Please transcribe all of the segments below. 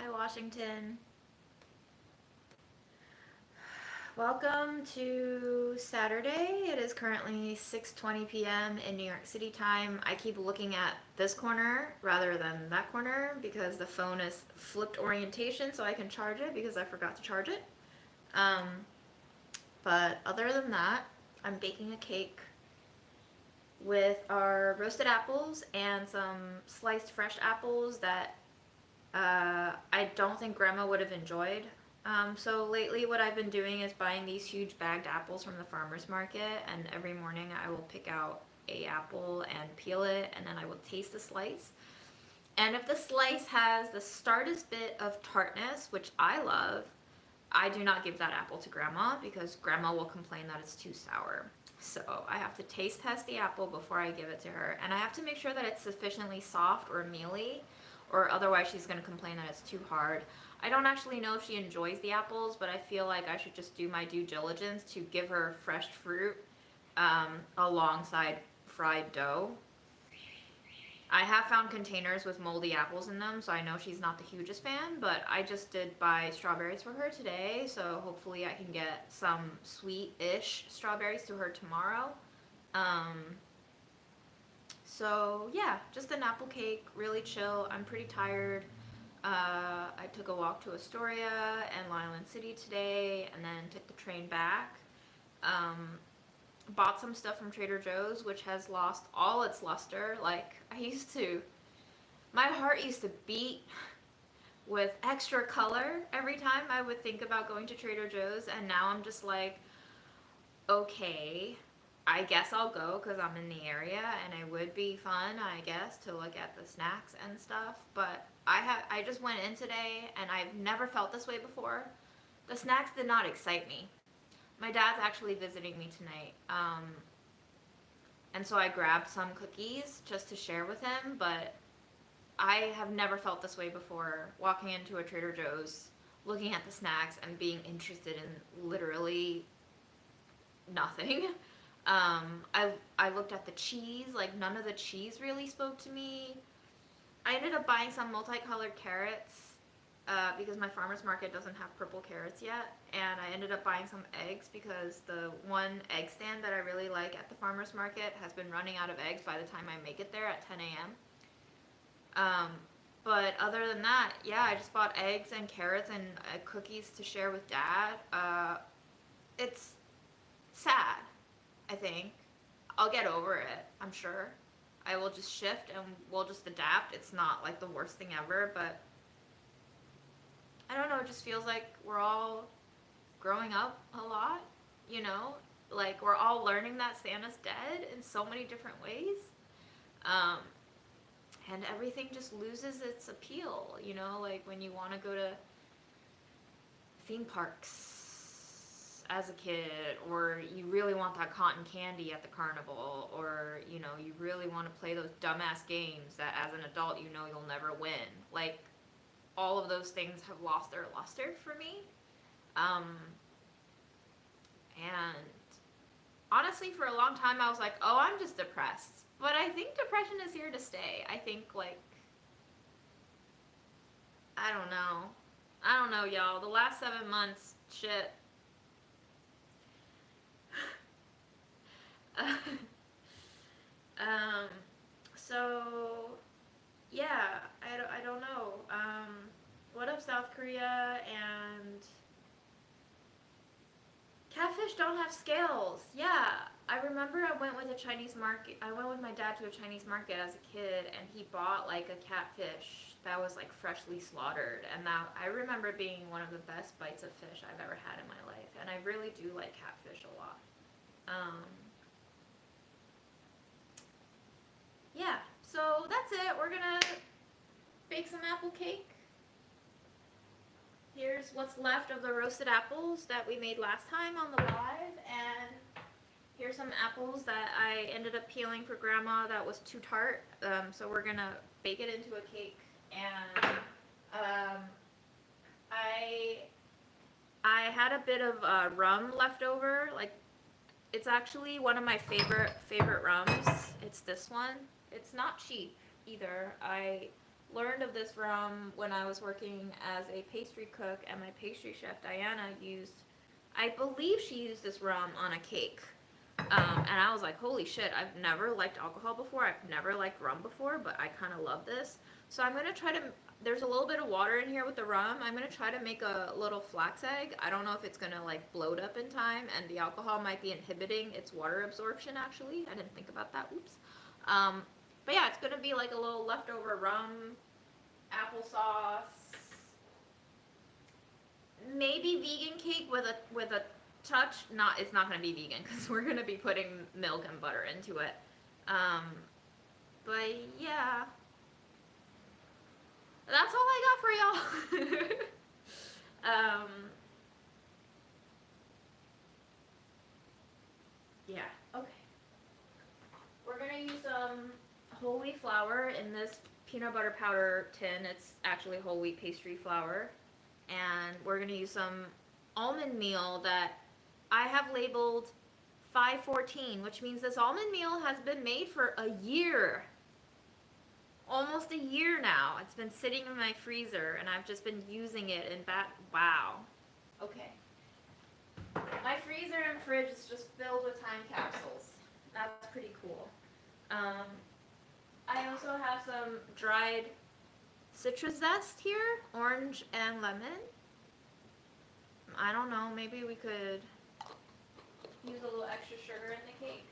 Hi, Washington. Welcome to Saturday. It is currently 6:20 p.m. in New York City time. I keep looking at this corner rather than that corner because the phone is flipped orientation so I can charge it because I forgot to charge it. Um, but other than that, I'm baking a cake with our roasted apples and some sliced fresh apples that I don't think Grandma would have enjoyed. So lately, what I've been doing is buying these huge bagged apples from the farmer's market, and every morning I will pick out a apple and peel it, and then I will taste the slice. And if the slice has the slightest bit of tartness, which I love, I do not give that apple to Grandma because Grandma will complain that it's too sour. So I have to taste test the apple before I give it to her, and I have to make sure that it's sufficiently soft or mealy, or otherwise she's going to complain that it's too hard. I don't actually know if she enjoys the apples, but I feel like I should just do my due diligence to give her fresh fruit alongside fried dough. I have found containers with moldy apples in them, so I know she's not the hugest fan, but I just did buy strawberries for her today, so hopefully I can get some sweet-ish strawberries to her tomorrow. Um, so yeah, just an apple cake, really chill. I'm pretty tired. I took a walk to Astoria and Long Island City today, and then took the train back. Um, Bought some stuff from Trader Joe's, which has lost all its luster. Like, my heart used to beat with extra color every time I would think about going to Trader Joe's, and now I'm just like, okay, I guess I'll go because I'm in the area, and it would be fun, I guess, to look at the snacks and stuff. But I just went in today, and I've never felt this way before. The snacks did not excite me. My dad's actually visiting me tonight, and so I grabbed some cookies just to share with him. But I have never felt this way before. Walking into a Trader Joe's, looking at the snacks, and being interested in literally nothing. I looked at the cheese, like none of the cheese really spoke to me. I ended up buying some multicolored carrots because my farmer's market doesn't have purple carrots yet, and I ended up buying some eggs because the one egg stand that I really like at the farmer's market has been running out of eggs by the time I make it there at 10 a.m. But other than that, yeah, I just bought eggs and carrots and cookies to share with Dad. It's sad, I think. I'll get over it, I'm sure. I will just shift and we'll just adapt. It's not like the worst thing ever, but I don't know, it just feels like we're all growing up a lot, you know? Like we're all learning that Santa's dead in so many different ways. Um, and everything just loses its appeal, you know? Like when you want to go to theme parks as a kid, or you really want that cotton candy at the carnival, or you know, you really want to play those dumbass games that as an adult you know you'll never win. Like all of those things have lost their luster for me. Um, and honestly, for a long time I was like, oh, I'm just depressed. But I think depression is here to stay. I think like I don't know. I don't know, y'all. The last 7 months, shit. um, so, yeah, I don't know. What up, South Korea? And catfish don't have scales. Yeah, I remember I went with a Chinese market. I went with my dad to a Chinese market as a kid, and he bought like a catfish that was like freshly slaughtered, and that I remember being one of the best bites of fish I've ever had in my life, and I really do like catfish a lot. Um, yeah, so that's it. We're gonna bake some apple cake. Here's what's left of the roasted apples that we made last time on the live, and here's some apples that I ended up peeling for Grandma that was too tart. So we're gonna bake it into a cake, and I I had a bit of rum left over. Like it's actually one of my favorite rums. It's this one. It's not cheap either. I learned of this rum when I was working as a pastry cook, and my pastry chef Diana used, I believe she used this rum on a cake. And I was like, holy shit, I've never liked alcohol before. I've never liked rum before, but I kind of love this. So I'm going to try to, there's a little bit of water in here with the rum. I'm going to try to make a little flax egg. I don't know if it's going to like bloat up in time, and the alcohol might be inhibiting its water absorption actually. I didn't think about that. Oops. But yeah, it's going to be like a little leftover rum, applesauce, maybe vegan cake with a touch. Not, it's not going to be vegan because we're going to be putting milk and butter into it. But yeah, that's all I got for y'all. Yeah, okay. We're gonna use some whole wheat flour in this peanut butter powder tin. It's actually whole wheat pastry flour. And we're gonna use some almond meal that I have labeled 514, which means this almond meal has been made for a year. Almost a year now. It's been sitting in my freezer and I've just been using it and wow. Okay. My freezer and fridge is just filled with time capsules. That's pretty cool. I also have some dried citrus zest here, orange and lemon. I don't know, maybe we could use a little extra sugar in the cake.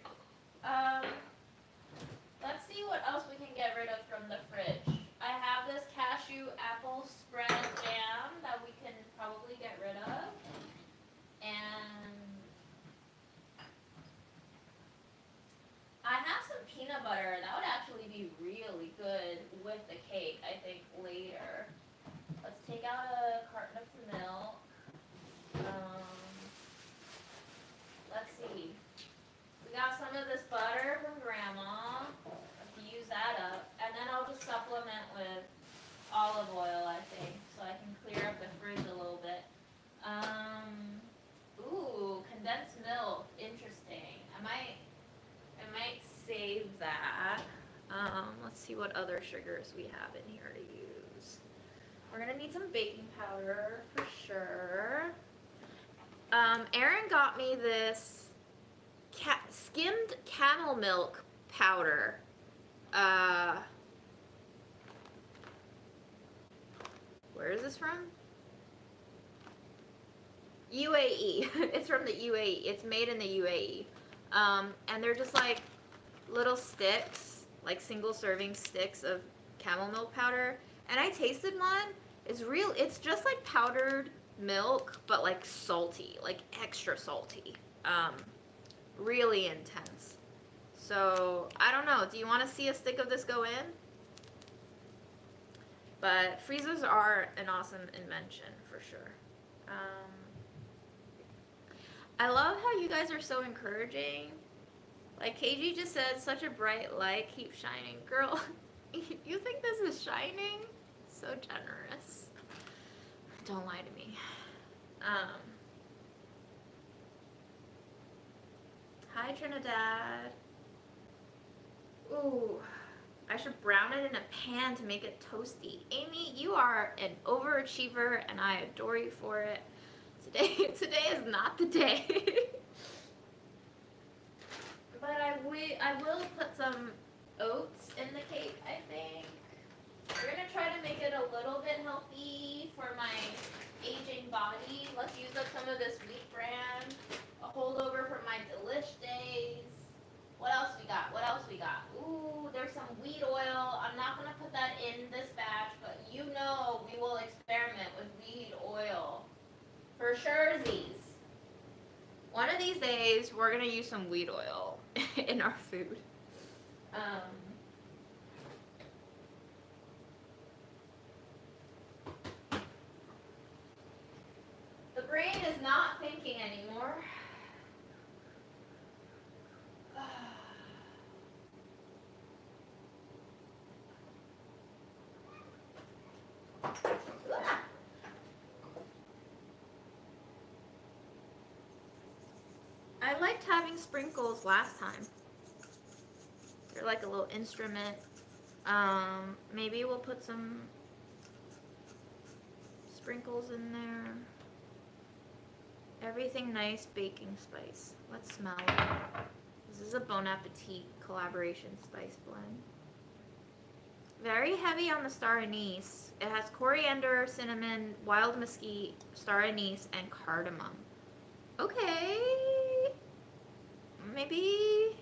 Let's see what else we can get rid of from the fridge. I have this cashew apple spread jam that we can probably get rid of. And I have some peanut butter. That would actually be really good with the cake, I think, later. Let's take out a carton of milk. Let's see. We got some of this butter from Grandma. Let's use that up. And then I'll just supplement with olive oil, I think, so I can clear up the fridge a little bit. Ooh, condensed milk. Interesting. I might save that. Let's see what other sugars we have in here to use. We're gonna need some baking powder for sure. Erin got me this skimmed camel milk powder. Where is this from? UAE. It's from the UAE. It's made in the UAE. And they're just like little sticks, like single serving sticks of camel milk powder. And I tasted one. It's just like powdered milk, but like salty, like extra salty. Really intense. So I don't know. Do you want to see a stick of this go in? But freezers are an awesome invention for sure. I love how you guys are so encouraging. Like KG just said, such a bright light keeps shining. Girl, you think this is shining? So generous. Don't lie to me. Hi Trinidad. Ooh, I should brown it in a pan to make it toasty. Amy, you are an overachiever and I adore you for it. Today is not the day. But I will put some oats in the cake, I think. We're gonna try to make it a little bit healthy for my aging body. Let's use up some of this wheat bran, a holdover from my delish days. What else we got? Ooh, there's some wheat oil. I'm not gonna put that in this batch, but you know we will experiment with wheat oil. For surezies. One of these days, we're gonna use some wheat oil in our food. The brain is not thinking anymore. I liked having sprinkles last time. They're like a little instrument. Maybe we'll put some sprinkles in there. Everything nice baking spice. Let's smell it. This is a Bon Appetit collaboration spice blend. Very heavy on the star anise. It has coriander, cinnamon, wild mesquite, star anise, and cardamom. Okay. Maybe.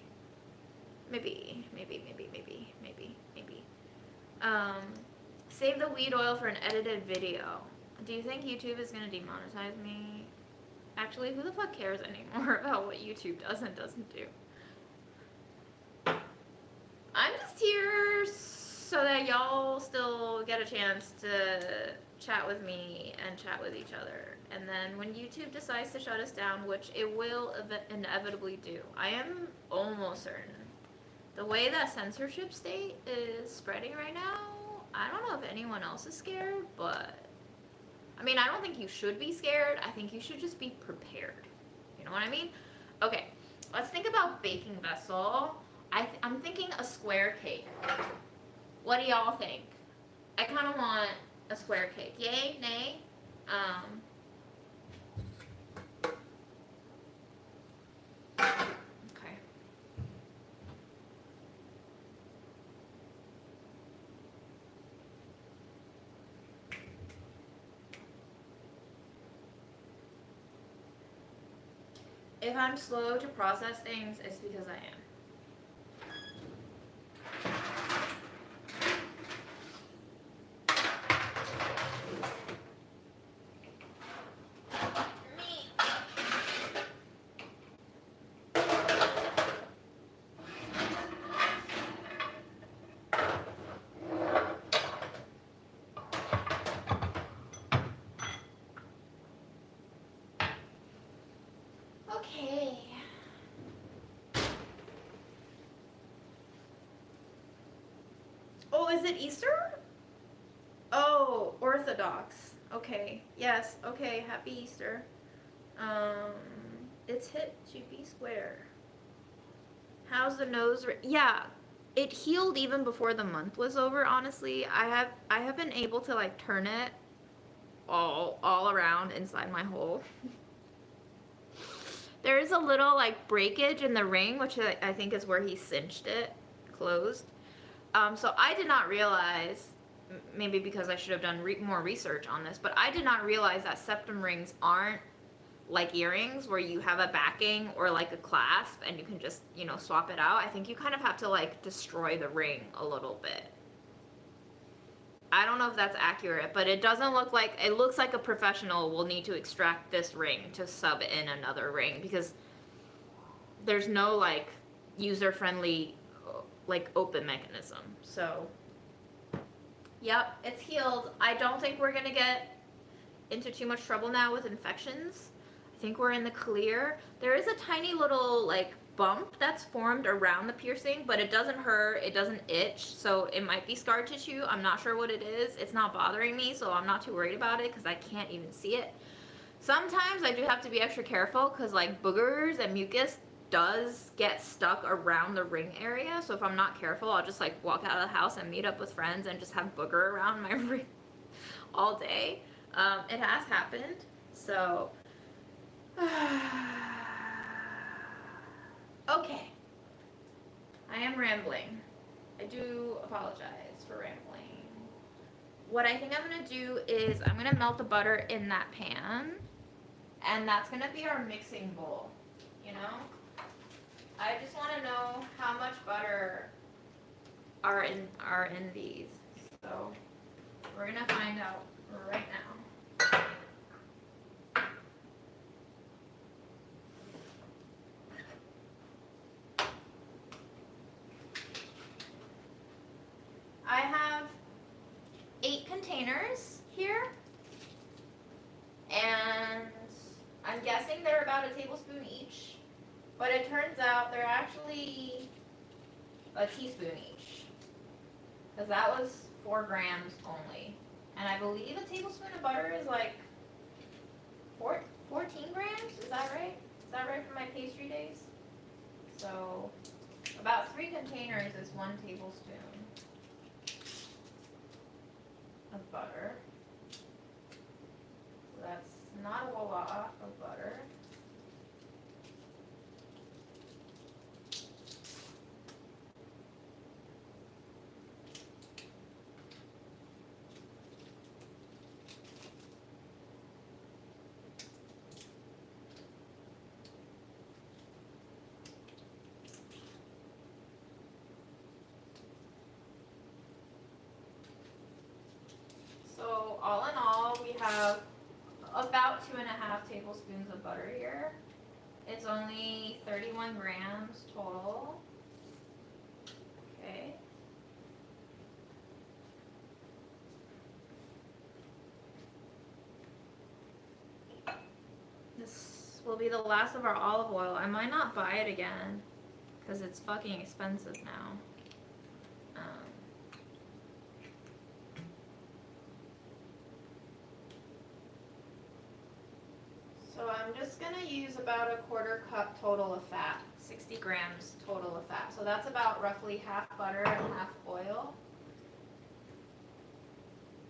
Save the weed oil for an edited video. Do you think YouTube is gonna demonetize me? Actually, who the fuck cares anymore about what YouTube does and doesn't do? I'm just here so that y'all still get a chance to chat with me and chat with each other. And then when YouTube decides to shut us down, which it will inevitably do, I am almost certain. The way that censorship state is spreading right now, I don't know if anyone else is scared, but I mean, I don't think you should be scared. I think you should just be prepared. You know what I mean? Okay, let's think about baking vessel. I'm thinking a square cake. What do y'all think? I kind of want a square cake. Yay? Nay? Okay. If I'm slow to process things, it's because I am. Okay. Oh, is it Easter? Oh, Orthodox. Okay. Yes. Okay. Happy Easter. It's hit to be square. How's the nose? Yeah, it healed even before the month was over. Honestly, I have been able to like turn it all around inside my hole. There is a little like breakage in the ring, which I think is where he cinched it closed. So I did not realize, maybe because I should have done more research on this, but I did not realize that septum rings aren't like earrings where you have a backing or like a clasp and you can just, you know, swap it out. I think you kind of have to like destroy the ring a little bit. I don't know if that's accurate, but it doesn't look like, it looks like a professional will need to extract this ring to sub in another ring because there's no like user-friendly like open mechanism. So, yep, it's healed. I don't think we're gonna get into too much trouble now with infections. I think we're in the clear. There is a tiny little like bump that's formed around the piercing, but it doesn't hurt, it doesn't itch, so it might be scar tissue. I'm not sure what it is. It's not bothering me, so I'm not too worried about it because I can't even see it. Sometimes I do have to be extra careful because like boogers and mucus does get stuck around the ring area, so if I'm not careful, I'll just like walk out of the house and meet up with friends and just have booger around my ring all day. It has happened, so okay. I am rambling. I do apologize for rambling. What I think I'm gonna do is I'm gonna melt the butter in that pan, and that's gonna be our mixing bowl, you know? I just wanna know how much butter are in these. So we're gonna find out right now. I have 8 containers here, and I'm guessing they're about a tablespoon each, but it turns out they're actually a teaspoon each, because that was 4 grams only, and I believe a tablespoon of butter is like 14 grams, is that right? Is that right from my pastry days? So about 3 containers is 1 tablespoon. of butter. So that's not a whole lot of butter. So all in all, we have about 2.5 tablespoons of butter here. It's only 31 grams total. Okay. This will be the last of our olive oil. I might not buy it again because it's fucking expensive now. So I'm just gonna use about a 1/4 cup total of fat, 60 grams total of fat. So that's about roughly half butter and half oil.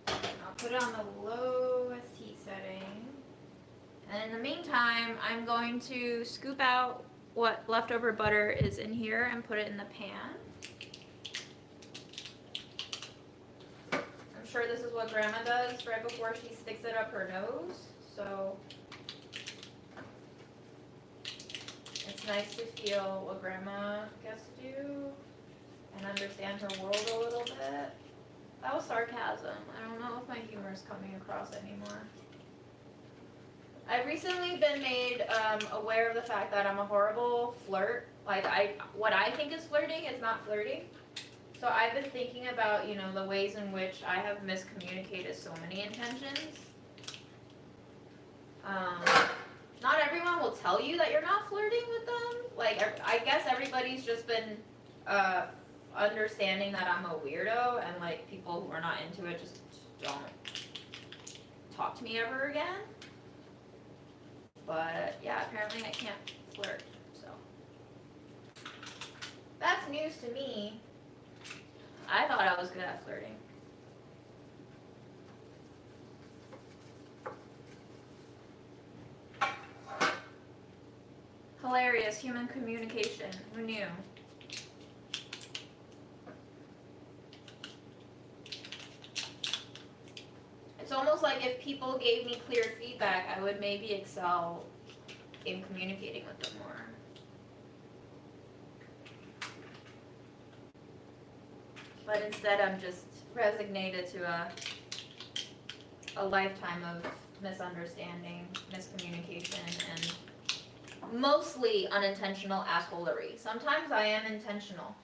I'll put it on the lowest heat setting. And in the meantime, I'm going to scoop out what leftover butter is in here and put it in the pan. I'm sure this is what Grandma does right before she sticks it up her nose. So it's nice to feel what Grandma gets to do and understand her world a little bit. That was sarcasm. I don't know if my humor is coming across anymore. I've recently been made aware of the fact that I'm a horrible flirt. Like, what I think is flirting is not flirting. So I've been thinking about, you know, the ways in which I have miscommunicated so many intentions. Not everyone will tell you that you're not flirting with them. Like, I guess everybody's just been understanding that I'm a weirdo, and like people who are not into it just don't talk to me ever again. But yeah, apparently I can't flirt, so that's news to me. I thought I was good at flirting. Hilarious human communication. Who knew? It's almost like if people gave me clear feedback, I would maybe excel in communicating with them more. But instead, I'm just resignated to a lifetime of misunderstanding, miscommunication, and mostly unintentional assholery. Sometimes I am intentional.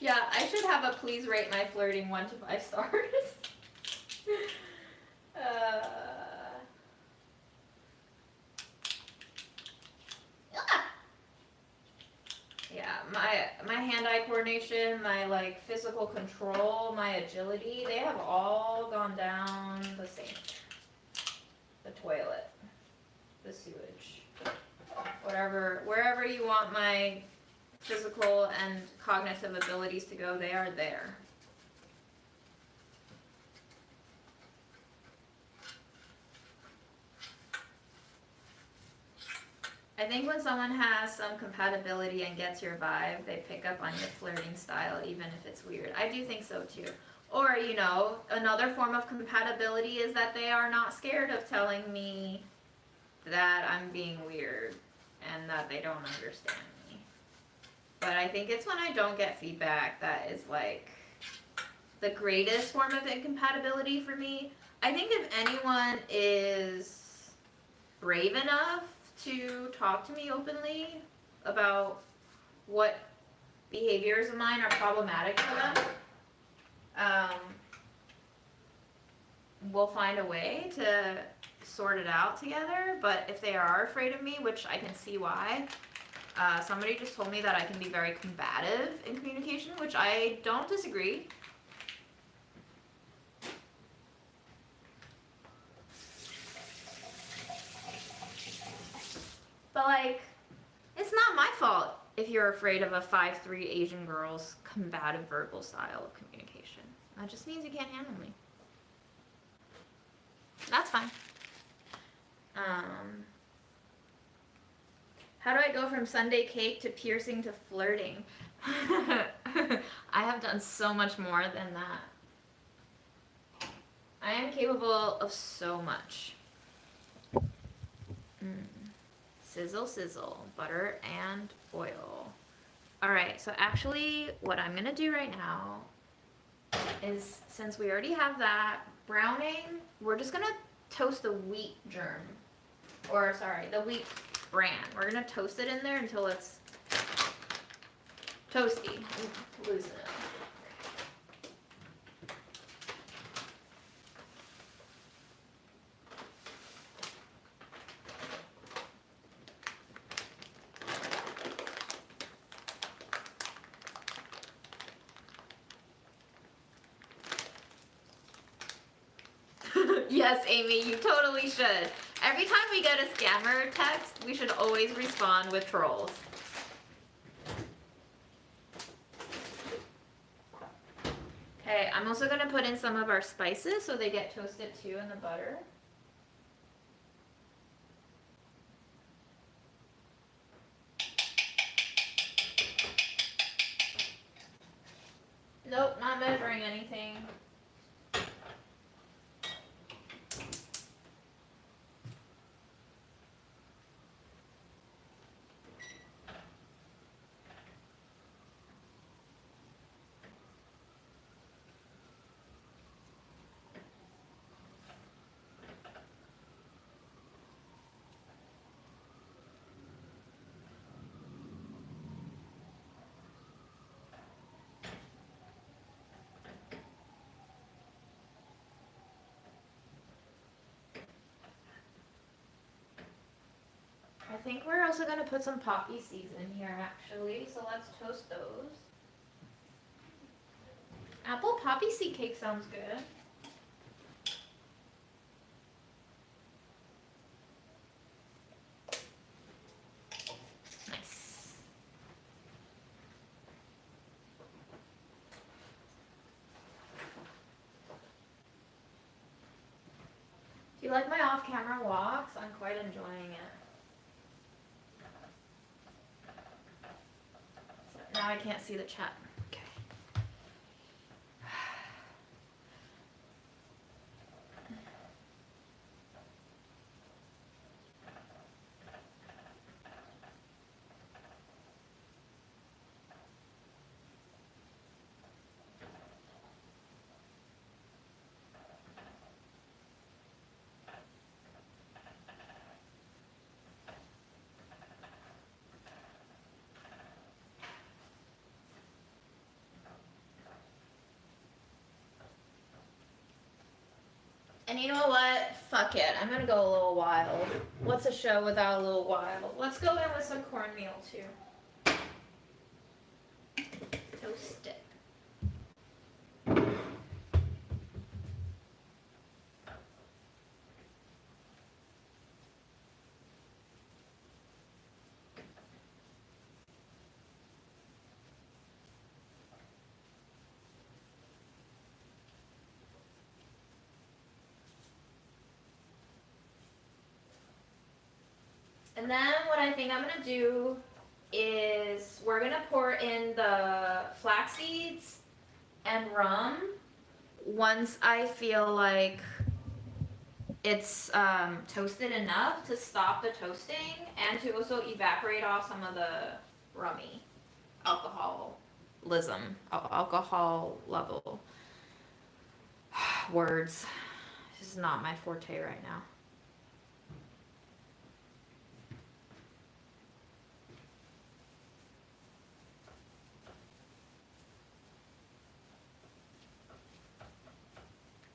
Yeah, I should have a please rate my flirting 1 to 5 stars. Yeah, my hand-eye coordination, my like physical control, my agility, they have all gone down the sink, the toilet, the sewage, whatever, wherever you want my physical and cognitive abilities to go, they are there. I think when someone has some compatibility and gets your vibe, they pick up on your flirting style, even if it's weird. I do think so too. Or, you know, another form of compatibility is that they are not scared of telling me that I'm being weird and that they don't understand me. But I think it's when I don't get feedback that is like the greatest form of incompatibility for me. I think if anyone is brave enough to talk to me openly about what behaviors of mine are problematic for them, we'll find a way to sort it out together. But if they are afraid of me, which I can see why, somebody just told me that I can be very combative in communication, which I don't disagree. But like, it's it's not my fault if you're afraid of a 5'3" Asian girl's combative verbal style of communication. That just means you can't handle me. That's fine. How do I go from Sunday cake to piercing to flirting? I have done so much more than that. I am capable of so much. Sizzle, sizzle, butter and oil. All right, so actually what I'm gonna do right now is, since we already have that browning, we're just gonna toast the wheat germ, or sorry, the wheat bran. We're gonna toast it in there until it's toasty. Loosen it. Yes, Amy, you totally should. Every time we get a scammer text, we should always respond with trolls. Okay, I'm also going to put in some of our spices so they get toasted too in the butter. Nope, not measuring anything. I think we're also going to put some poppy seeds in here actually, so let's toast those. Apple poppy seed cake sounds good. Nice. Do you like my off-camera walks? I'm quite enjoying it. Now I can't see the chat. Okay. And you know what? Fuck it. I'm gonna go a little wild. What's a show without a little wild? Let's go in with some cornmeal too. Toast it. And then what I think I'm gonna do is we're gonna pour in the flax seeds and rum once I feel like it's toasted enough to stop the toasting and to also evaporate off some of the rummy alcohol level. Words. This is not my forte right now.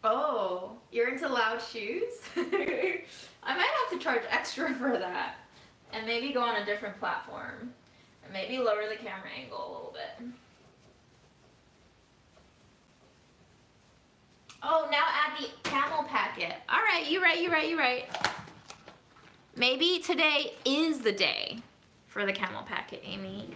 Oh, you're into loud shoes? I might have to charge extra for that. And maybe go on a different platform. And maybe lower the camera angle a little bit. Oh, now add the camel packet. All right, you're right. Maybe today is the day for the camel packet, Amy.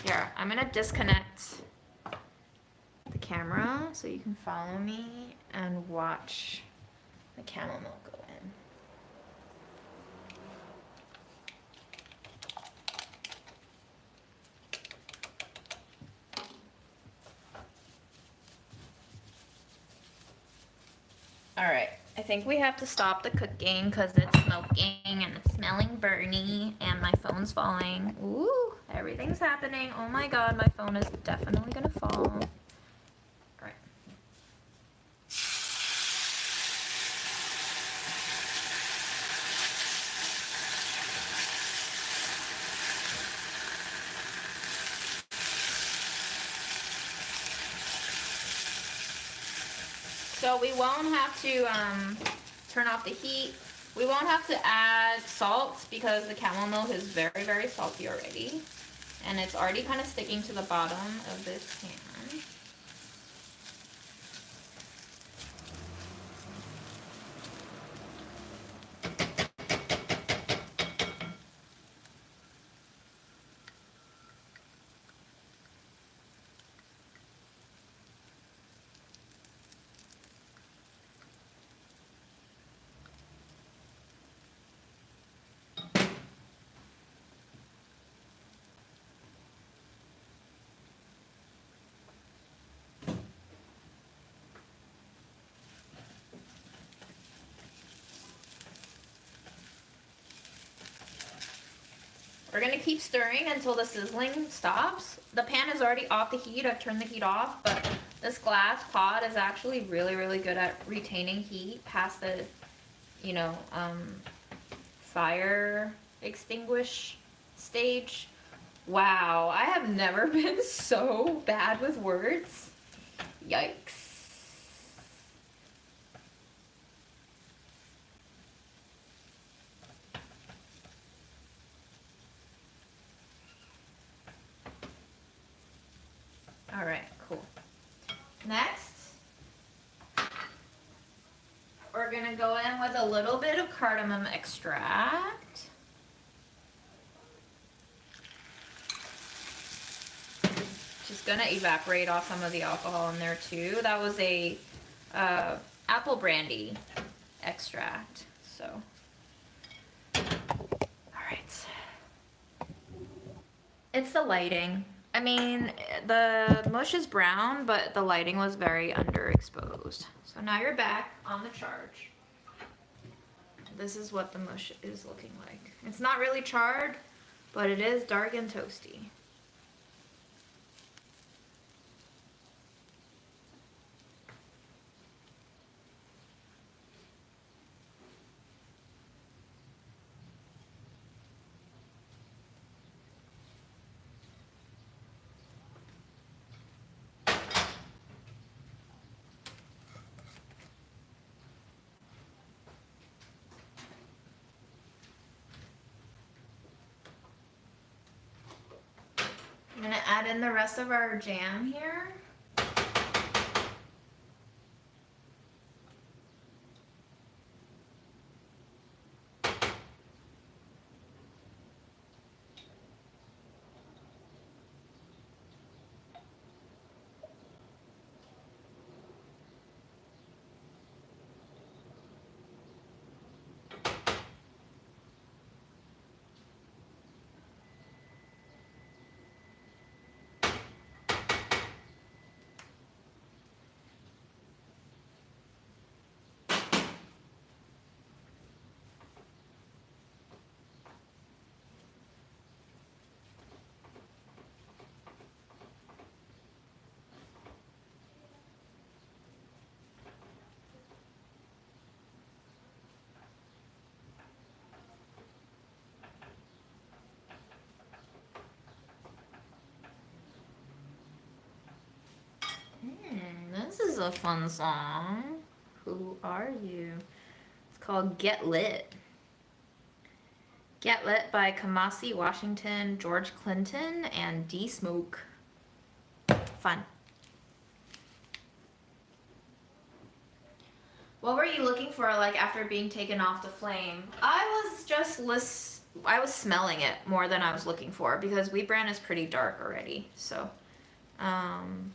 Here, I'm gonna disconnect the camera so you can follow me and watch the camel milk go in. All right, I think we have to stop the cooking because it's smoking and it's smelling burny and my phone's falling. Ooh, everything's happening. Oh my God, my phone is definitely gonna fall. All right. So we won't have to turn off the heat. We won't have to add salt because the camel milk is very, very salty already. And it's already kind of sticking to the bottom of this pan. We're gonna keep stirring until the sizzling stops. The pan is already off the heat. I've turned the heat off, but this glass pot is actually really, really good at retaining heat past the, you know, fire extinguish stage. Wow, I have never been so bad with words. Yikes. All right, cool. Next, we're gonna go in with a little bit of cardamom extract. Just gonna evaporate off some of the alcohol in there too. That was a apple brandy extract, so. All right. It's the lighting. I mean, the mush is brown, but the lighting was very underexposed. So now you're back on the charge. This is what the mush is looking like. It's not really charred, but it is dark and toasty. I'm gonna add in the rest of our jam here. This is a fun song. Who are you? It's called Get Lit. Get Lit by Kamasi Washington, George Clinton, and D Smoke. Fun. What were you looking for, like, after being taken off the flame? I was smelling it more than I was looking for because wheat bran is pretty dark already. So, um,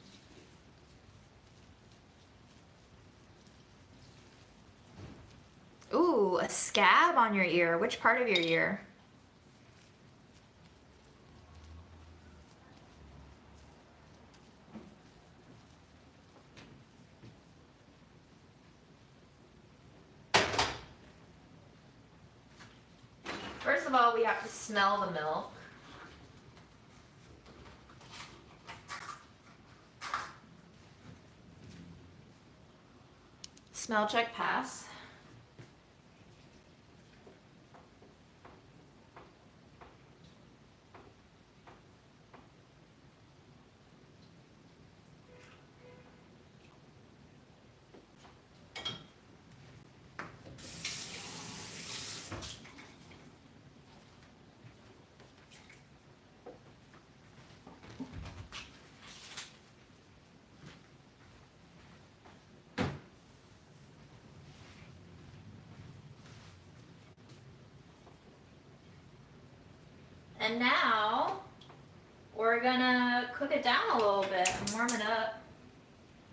ooh, a scab on your ear. Which part of your ear? First of all, we have to smell the milk. Smell check pass. And now we're gonna cook it down a little bit and warm it up.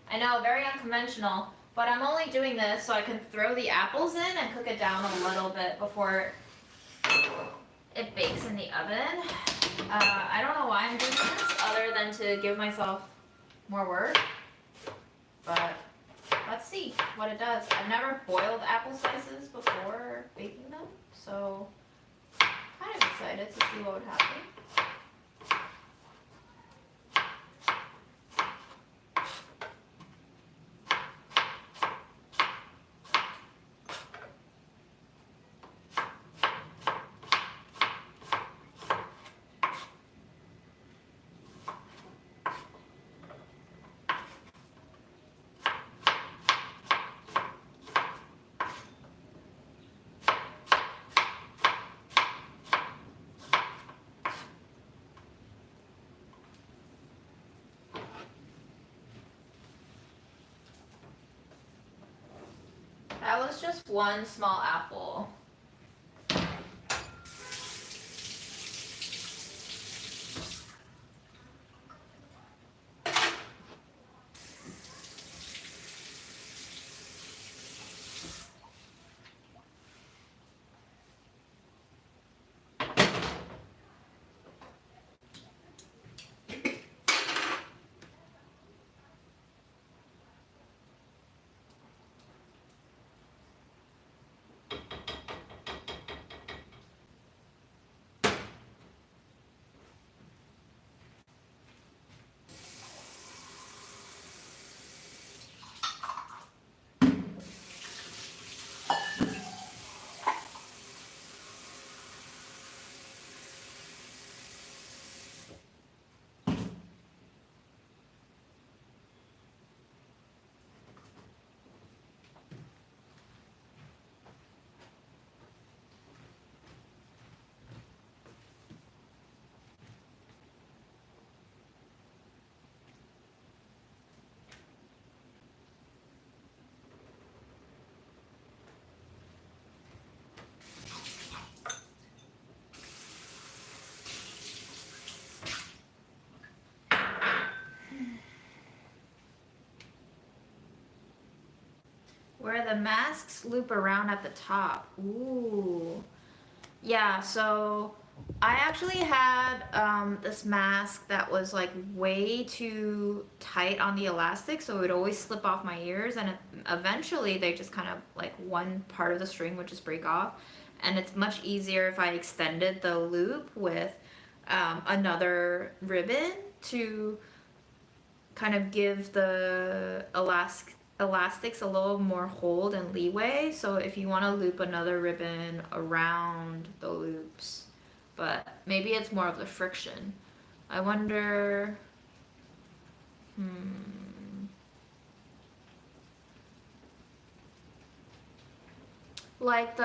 I know, very unconventional, but I'm only doing this so I can throw the apples in and cook it down a little bit before it bakes in the oven. I don't know why I'm doing this other than to give myself more work, but let's see what it does. I've never boiled apple slices before baking them, so kind of excited to see what would happen. That was just one small apple. Where the masks loop around at the top. Ooh. Yeah, so I actually had this mask that was like way too tight on the elastic, so it would always slip off my ears, and eventually they just kind of like one part of the string would just break off. And it's much easier if I extended the loop with another ribbon to kind of give the elastics a little more hold and leeway. So if you want to loop another ribbon around the loops, but maybe it's more of the friction. I wonder, like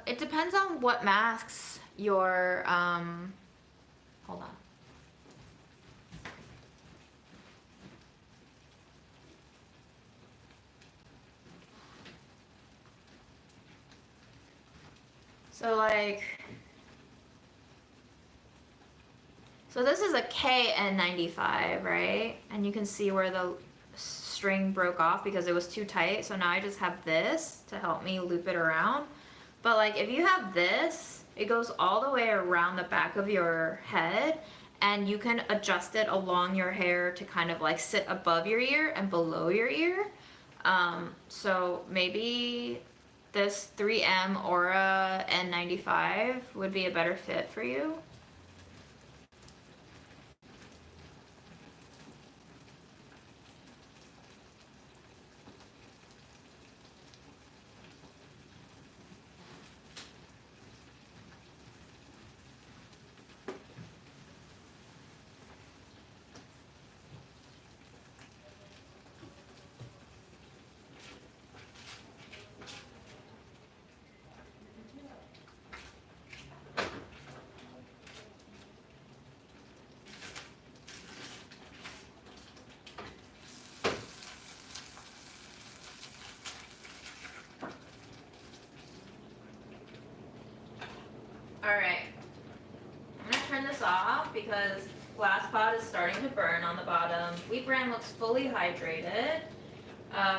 it depends on what masks you're, hold on. So like, so this is a KN95, right? And you can see where the string broke off because it was too tight. So now I just have this to help me loop it around. But like if you have this, it goes all the way around the back of your head, and you can adjust it along your hair to kind of like sit above your ear and below your ear. So maybe this 3M Aura N95 would be a better fit for you. Alright, I'm going to turn this off because glass pot is starting to burn on the bottom. Wheat bran looks fully hydrated.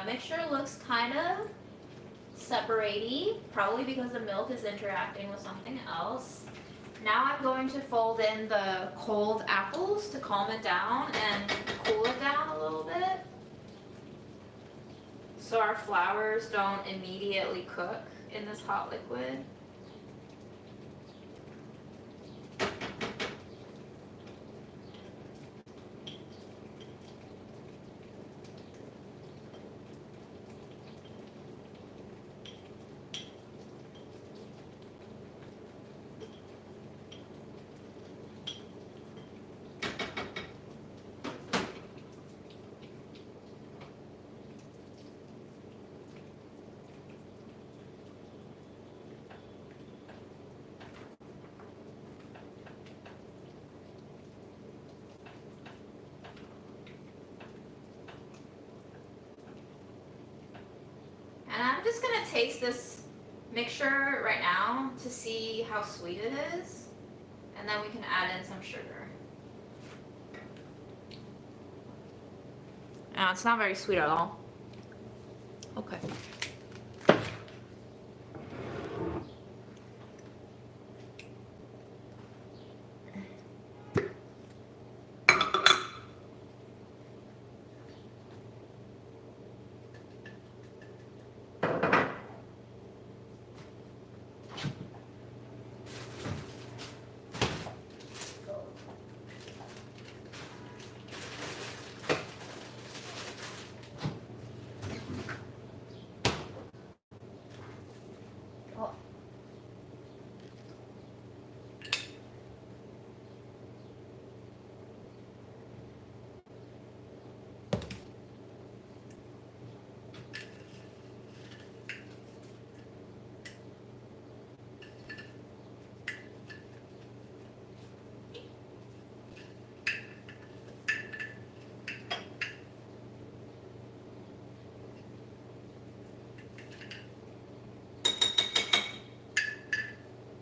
Mixture looks kind of separate-y, probably because the milk is interacting with something else. Now I'm going to fold in the cold apples to calm it down and cool it down a little bit, so our flours don't immediately cook in this hot liquid. And I'm just gonna taste this mixture right now to see how sweet it is, and then we can add in some sugar. It's not very sweet at all. Okay.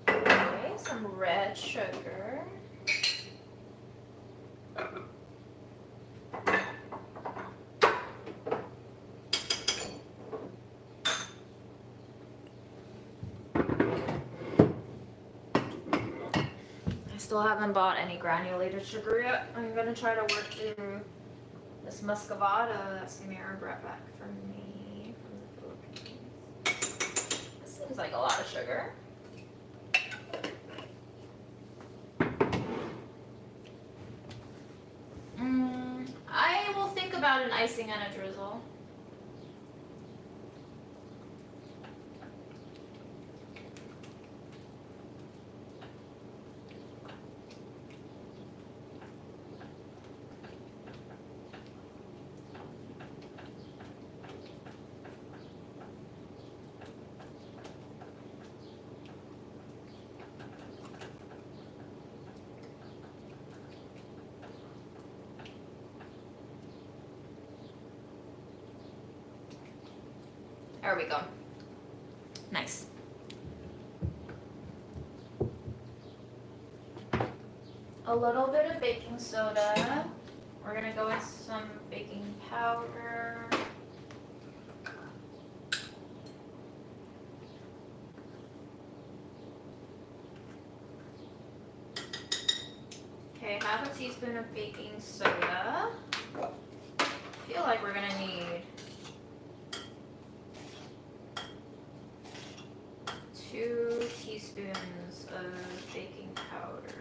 Okay, some red sugar. Still haven't bought any granulated sugar yet. I'm gonna try to work through this muscovado that Samira brought back for me from the Philippines. This seems like a lot of sugar. I will think about an icing and a drizzle. There we go. Nice. a little bit of baking soda. We're gonna go with some baking powder. Okay, half a teaspoon of baking soda. I feel like we're gonna need 2 teaspoons of baking powder.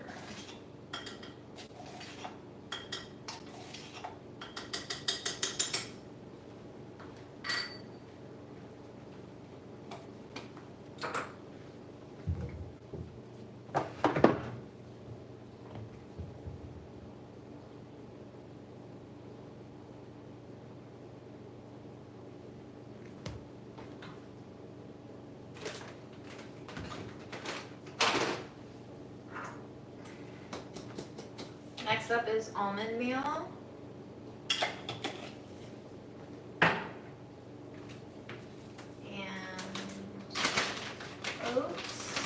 Next up is almond meal. And oats.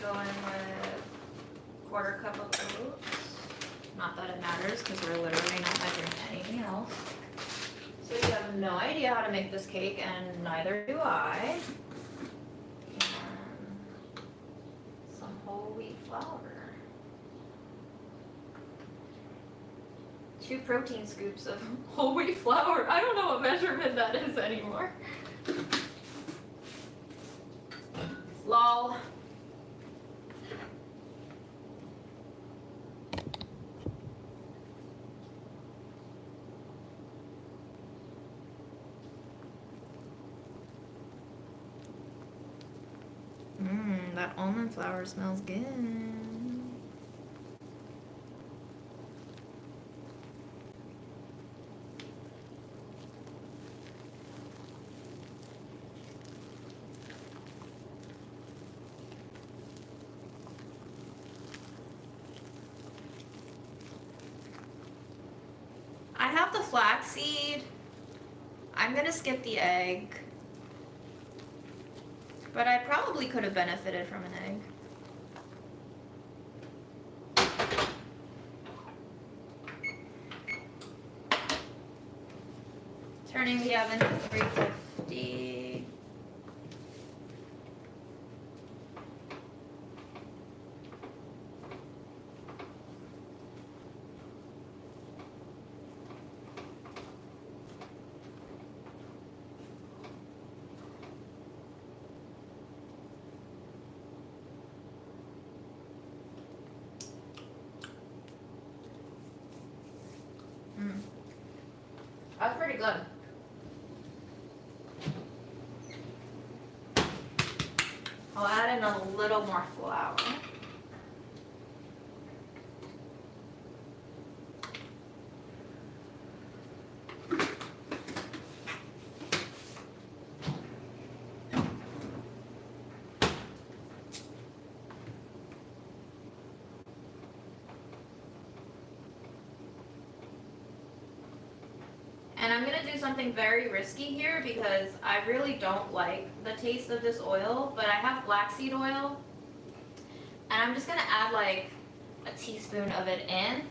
Go in with 1/4 cup of oats. Not that it matters because we're literally not measuring anything else. So you have no idea how to make this cake, and neither do I. And some whole wheat flour. 2 protein scoops of whole wheat flour. I don't know what measurement that is anymore. Lol. That almond flour smells good. I have the flaxseed. I'm gonna skip the egg. But I probably could have benefited from an egg. Turning the oven to 350. That's pretty good. I'll add in a little more flour. And I'm gonna do something very risky here because I really don't like the taste of this oil, but I have flaxseed oil, and I'm just gonna add like a teaspoon of it in.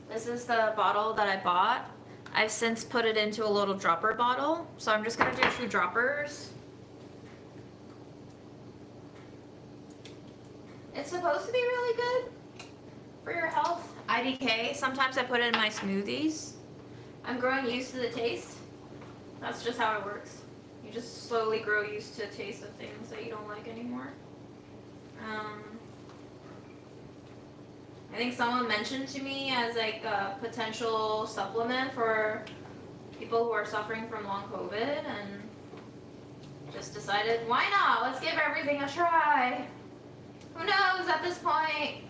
This is the bottle that I bought. I've since put it into a little dropper bottle, so I'm just gonna do 2 droppers. It's supposed to be really good for your health. IDK, sometimes I put it in my smoothies. I'm growing used to the taste. That's just how it works. You just slowly grow used to the taste of things that you don't like anymore. I think someone mentioned to me as like a potential supplement for people who are suffering from long COVID, and just decided, why not? Let's give everything a try. Who knows at this point?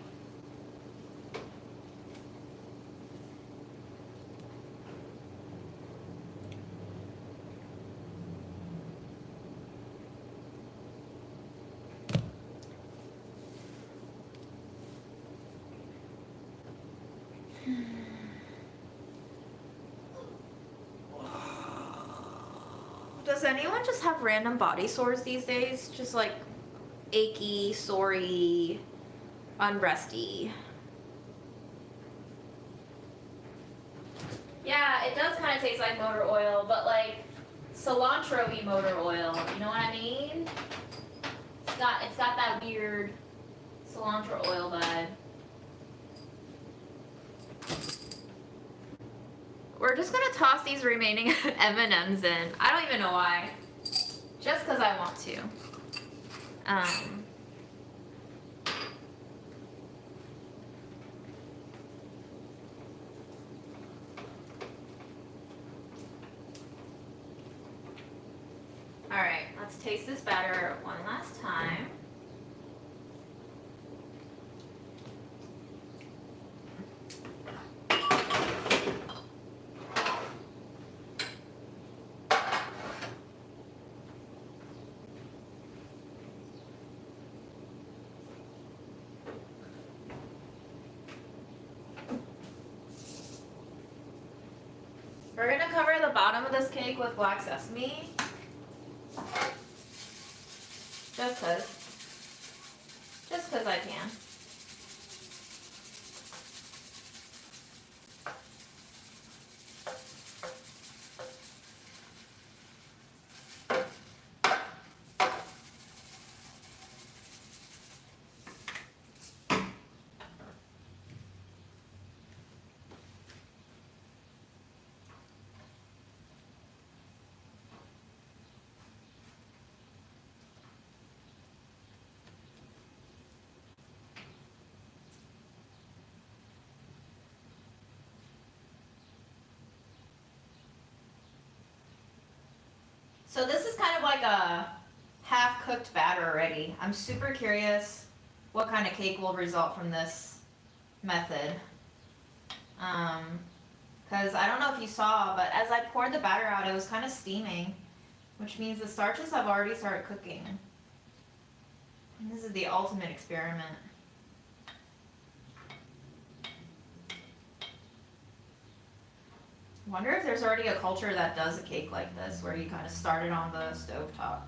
Does anyone just have random body sores these days? Just like achy, sorey, on Rusty. Yeah, it does kind of taste like motor oil, but like cilantro-y motor oil. You know what I mean? It's got that weird cilantro oil vibe. We're just gonna toss these remaining M&Ms in. I don't even know why. Just because I want to. Alright, let's taste this batter one last time. We're going to cover the bottom of this cake with black sesame. Just cause I can. So this is kind of like a half-cooked batter already. I'm super curious what kind of cake will result from this method. Because I don't know if you saw, but as I poured the batter out, it was kind of steaming, which means the starches have already started cooking. And this is the ultimate experiment. Wonder if there's already a culture that does a cake like this, where you kind of start it on the stovetop.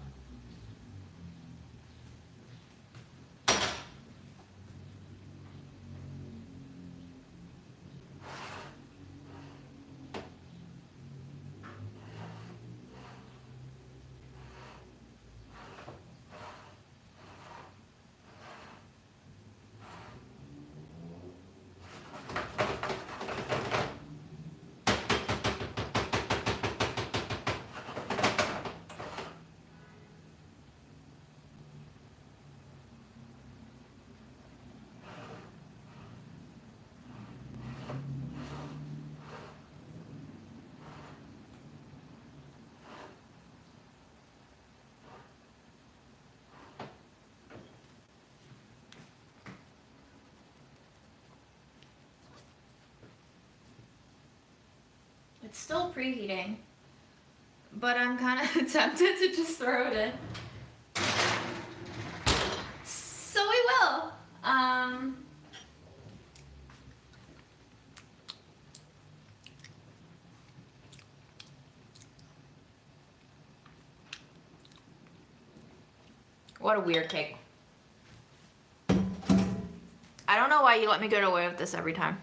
It's still preheating, but I'm kind of tempted to just throw it in. So we will. What a weird cake. I don't know why you let me get away with this every time.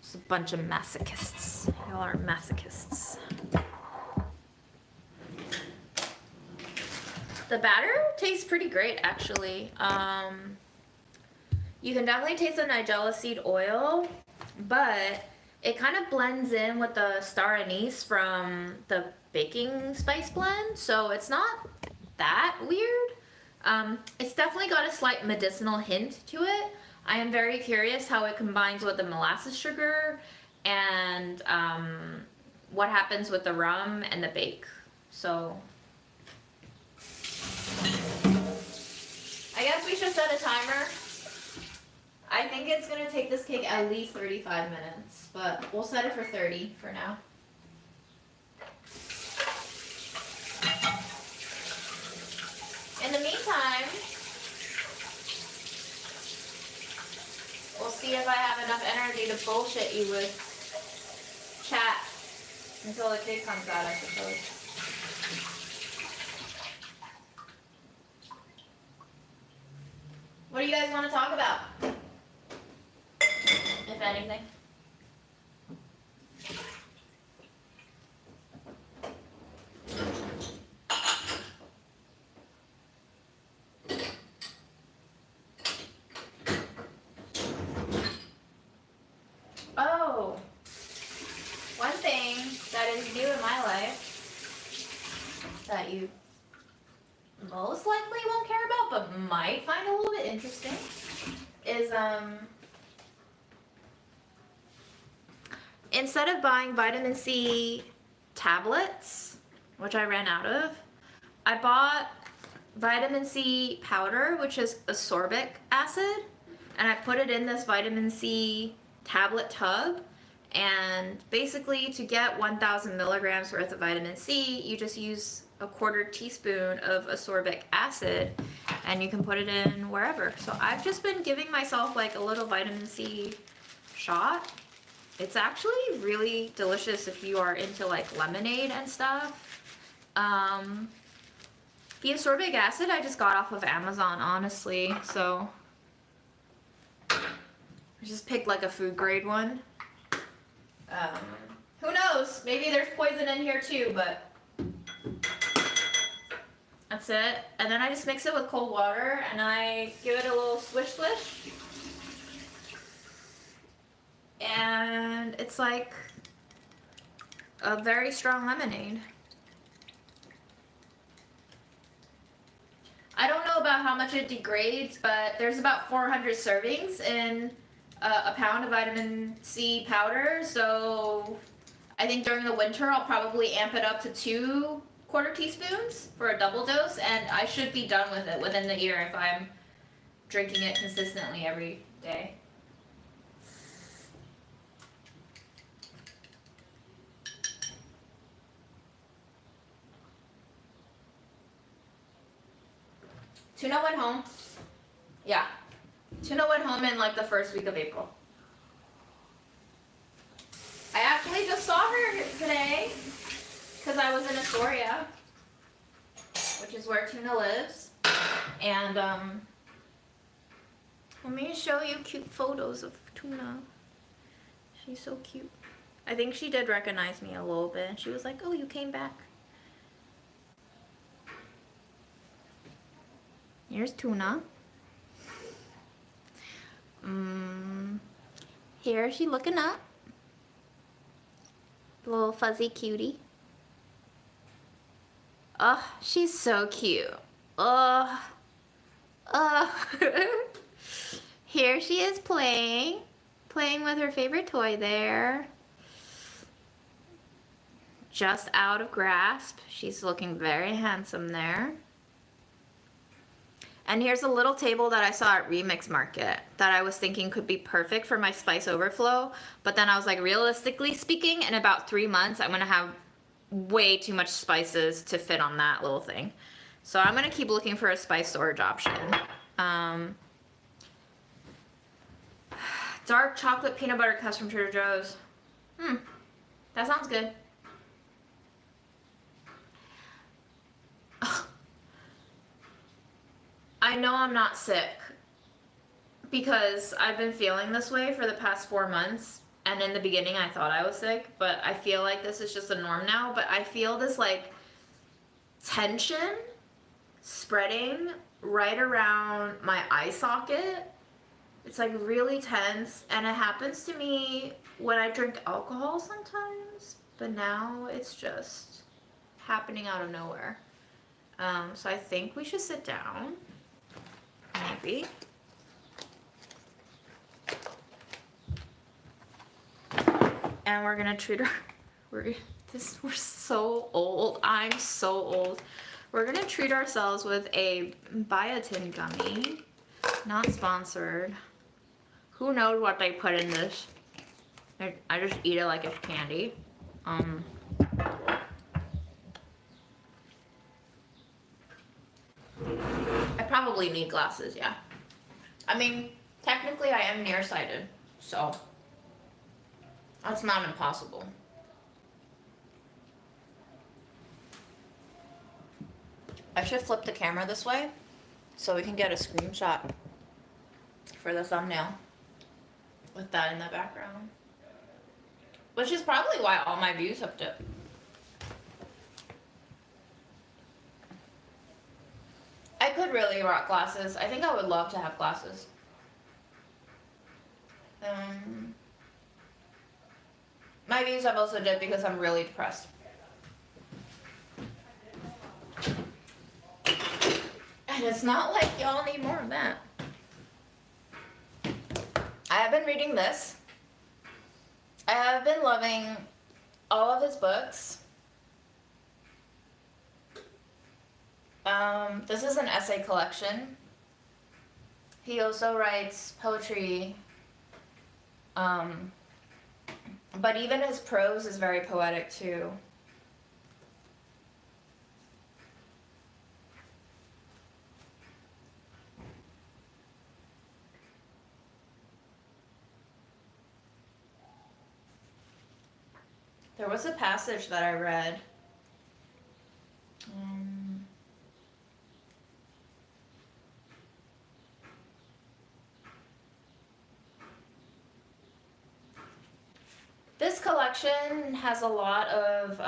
Just a bunch of masochists. Y'all are masochists. The batter tastes pretty great, actually. You can definitely taste the nigella seed oil, but it kind of blends in with the star anise from the baking spice blend, so it's not that weird. It's definitely got a slight medicinal hint to it. I am very curious how it combines with the molasses sugar and what happens with the rum and the bake. So I guess we should set a timer. I think it's going to take this cake at least 35 minutes, but we'll set it for 30 for now. In the meantime, we'll see if I have enough energy to bullshit you with chat Until the cake comes out, I suppose. What do you guys want to talk about? If anything. Oh, one thing that is new in my life that you most likely won't care about but might find a little bit interesting is instead of buying vitamin C tablets, which I ran out of, I bought vitamin C powder, which is ascorbic acid, and I put it in this vitamin C tablet tub. And basically, to get 1,000 milligrams worth of vitamin C, you just use a 1/4 teaspoon of ascorbic acid, and you can put it in wherever. So I've just been giving myself like a little vitamin C shot. It's actually really delicious if you are into like lemonade and stuff. The ascorbic acid I just got off of Amazon, honestly. So I just picked like a food grade one. Who knows? Maybe there's poison in here too, but that's it. And then I just mix it with cold water and I give it a little swish swish. And it's like a very strong lemonade. I don't know about how much it degrades, but there's about 400 servings in a pound of vitamin C powder, so I think during the winter I'll probably amp it up to 2/4 teaspoons for a double dose, and I should be done with it within the year if I'm drinking it consistently every day. Tuna went home. Yeah. Tuna went home in like the first week of April. I actually just saw her today because I was in Astoria, which is where Tuna lives. And let me show you cute photos of Tuna. She's so cute. I think she did recognize me a little bit, and she was like, "Oh, you came back." Here's Tuna. Here is she looking up. Little fuzzy cutie. Oh, she's so cute. Oh. Here she is playing with her favorite toy there. Just out of grasp. She's looking very handsome there. And here's a little table that I saw at Remix Market that I was thinking could be perfect for my spice overflow. But then I was like, realistically speaking, in about 3 months, I'm going to have way too much spices to fit on that little thing. So I'm going to keep looking for a spice storage option. Dark chocolate peanut butter cups from Trader Joe's. That sounds good. I know I'm not sick because I've been feeling this way for the past 4 months, and in the beginning I thought I was sick, but I feel like this is just the norm now. But I feel this like tension spreading right around my eye socket. It's like really tense, and it happens to me when I drink alcohol sometimes, but now it's just happening out of nowhere. So I think we should sit down. Maybe. And we're gonna treat her. We're so old. I'm so old. We're gonna treat ourselves with a biotin gummy. Not sponsored. Who knows what they put in this? I just eat it like it's candy. I probably need glasses, yeah. I mean, technically I am nearsighted, so that's not impossible. I should flip the camera this way so we can get a screenshot for the thumbnail with that in the background. Which is probably why all my views have dipped. I could really rock glasses. I think I would love to have glasses. My views have also dipped because I'm really depressed. And it's not like y'all need more of that. I have been reading this. I have been loving all of his books. This is an essay collection. He also writes poetry. But even his prose is very poetic too. There was a passage that I read. This collection has a lot of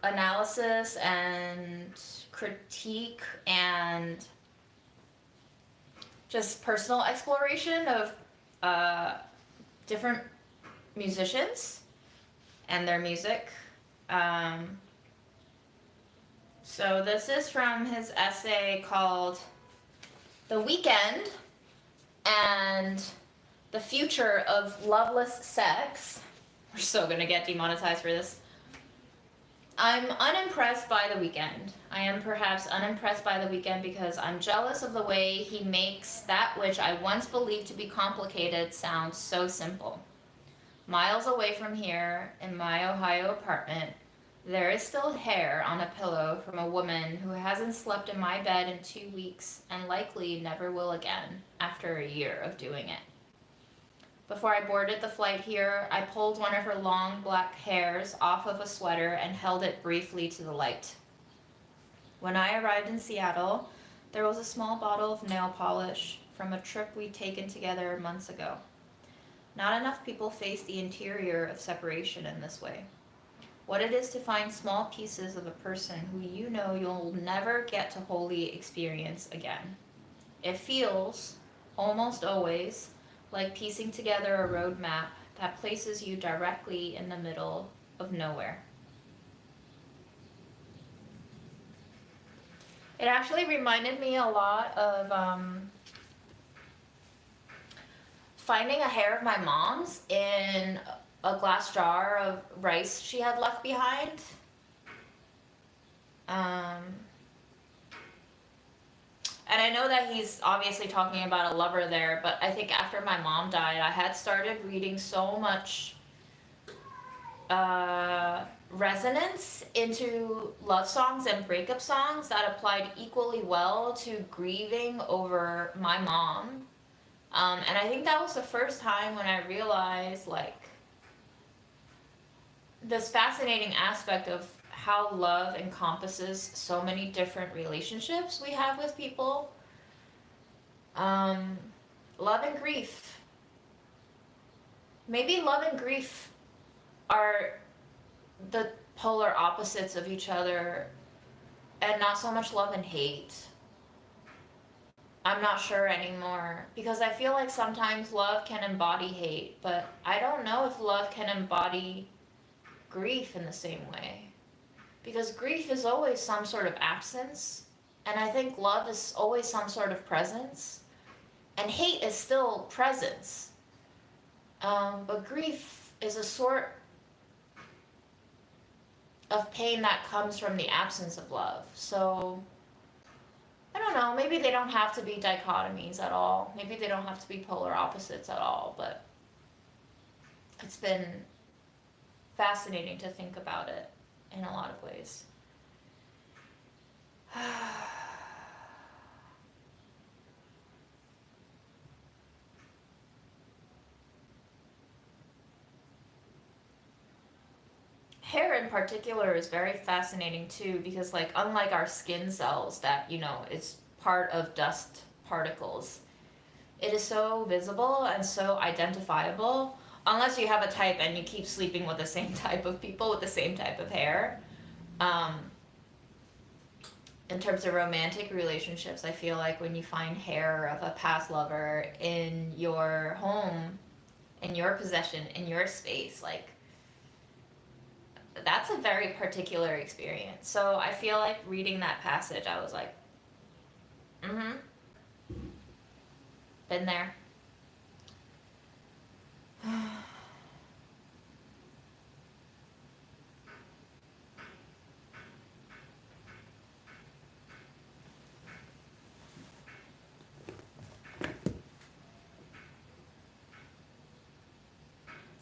analysis and critique and just personal exploration of different musicians and their music. So this is from his essay called "The Weekend and the Future of Loveless Sex." We're so gonna get demonetized for this. I'm unimpressed by The Weeknd. I am perhaps unimpressed by The Weeknd because I'm jealous of the way he makes that which I once believed to be complicated sound so simple. Miles away from here, in my Ohio apartment, there is still hair on a pillow from a woman who hasn't slept in my bed in 2 weeks and likely never will again after a year of doing it. Before I boarded the flight here, I pulled one of her long black hairs off of a sweater and held it briefly to the light. When I arrived in Seattle, there was a small bottle of nail polish from a trip we'd taken together months ago. Not enough people face the interior of separation in this way. What it is to find small pieces of a person who you know you'll never get to wholly experience again. It feels, almost always, like piecing together a road map that places you directly in the middle of nowhere. It actually reminded me a lot of finding a hair of my mom's in a glass jar of rice she had left behind. And I know that he's obviously talking about a lover there, but I think after my mom died, I had started reading so much resonance into love songs and breakup songs that applied equally well to grieving over my mom. And I think that was the first time when I realized, like, this fascinating aspect of how love encompasses so many different relationships we have with people. Love and grief. Maybe love and grief are the polar opposites of each other and not so much love and hate. I'm not sure anymore, because I feel like sometimes love can embody hate, but I don't know if love can embody grief in the same way. Because grief is always some sort of absence, and I think love is always some sort of presence, and hate is still presence. But grief is a sort of pain that comes from the absence of love. So, I don't know, maybe they don't have to be dichotomies at all. Maybe they don't have to be polar opposites at all, but it's been fascinating to think about it in a lot of ways. hair in particular is very fascinating too, because like unlike our skin cells that, is part of dust particles, it is so visible and so identifiable, unless you have a type and you keep sleeping with the same type of people with the same type of hair. Um, in terms of romantic relationships, I feel like when you find hair of a past lover in your home, in your possession, in your space, like that's a very particular experience. So I feel like reading that passage, I was like, mm-hmm, been there.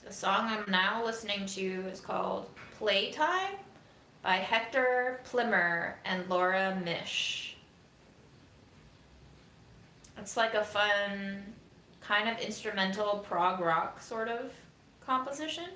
The song I'm now listening to is called Playtime by Hector Plimmer and Laura Mish. It's like a fun, kind of instrumental prog rock sort of composition.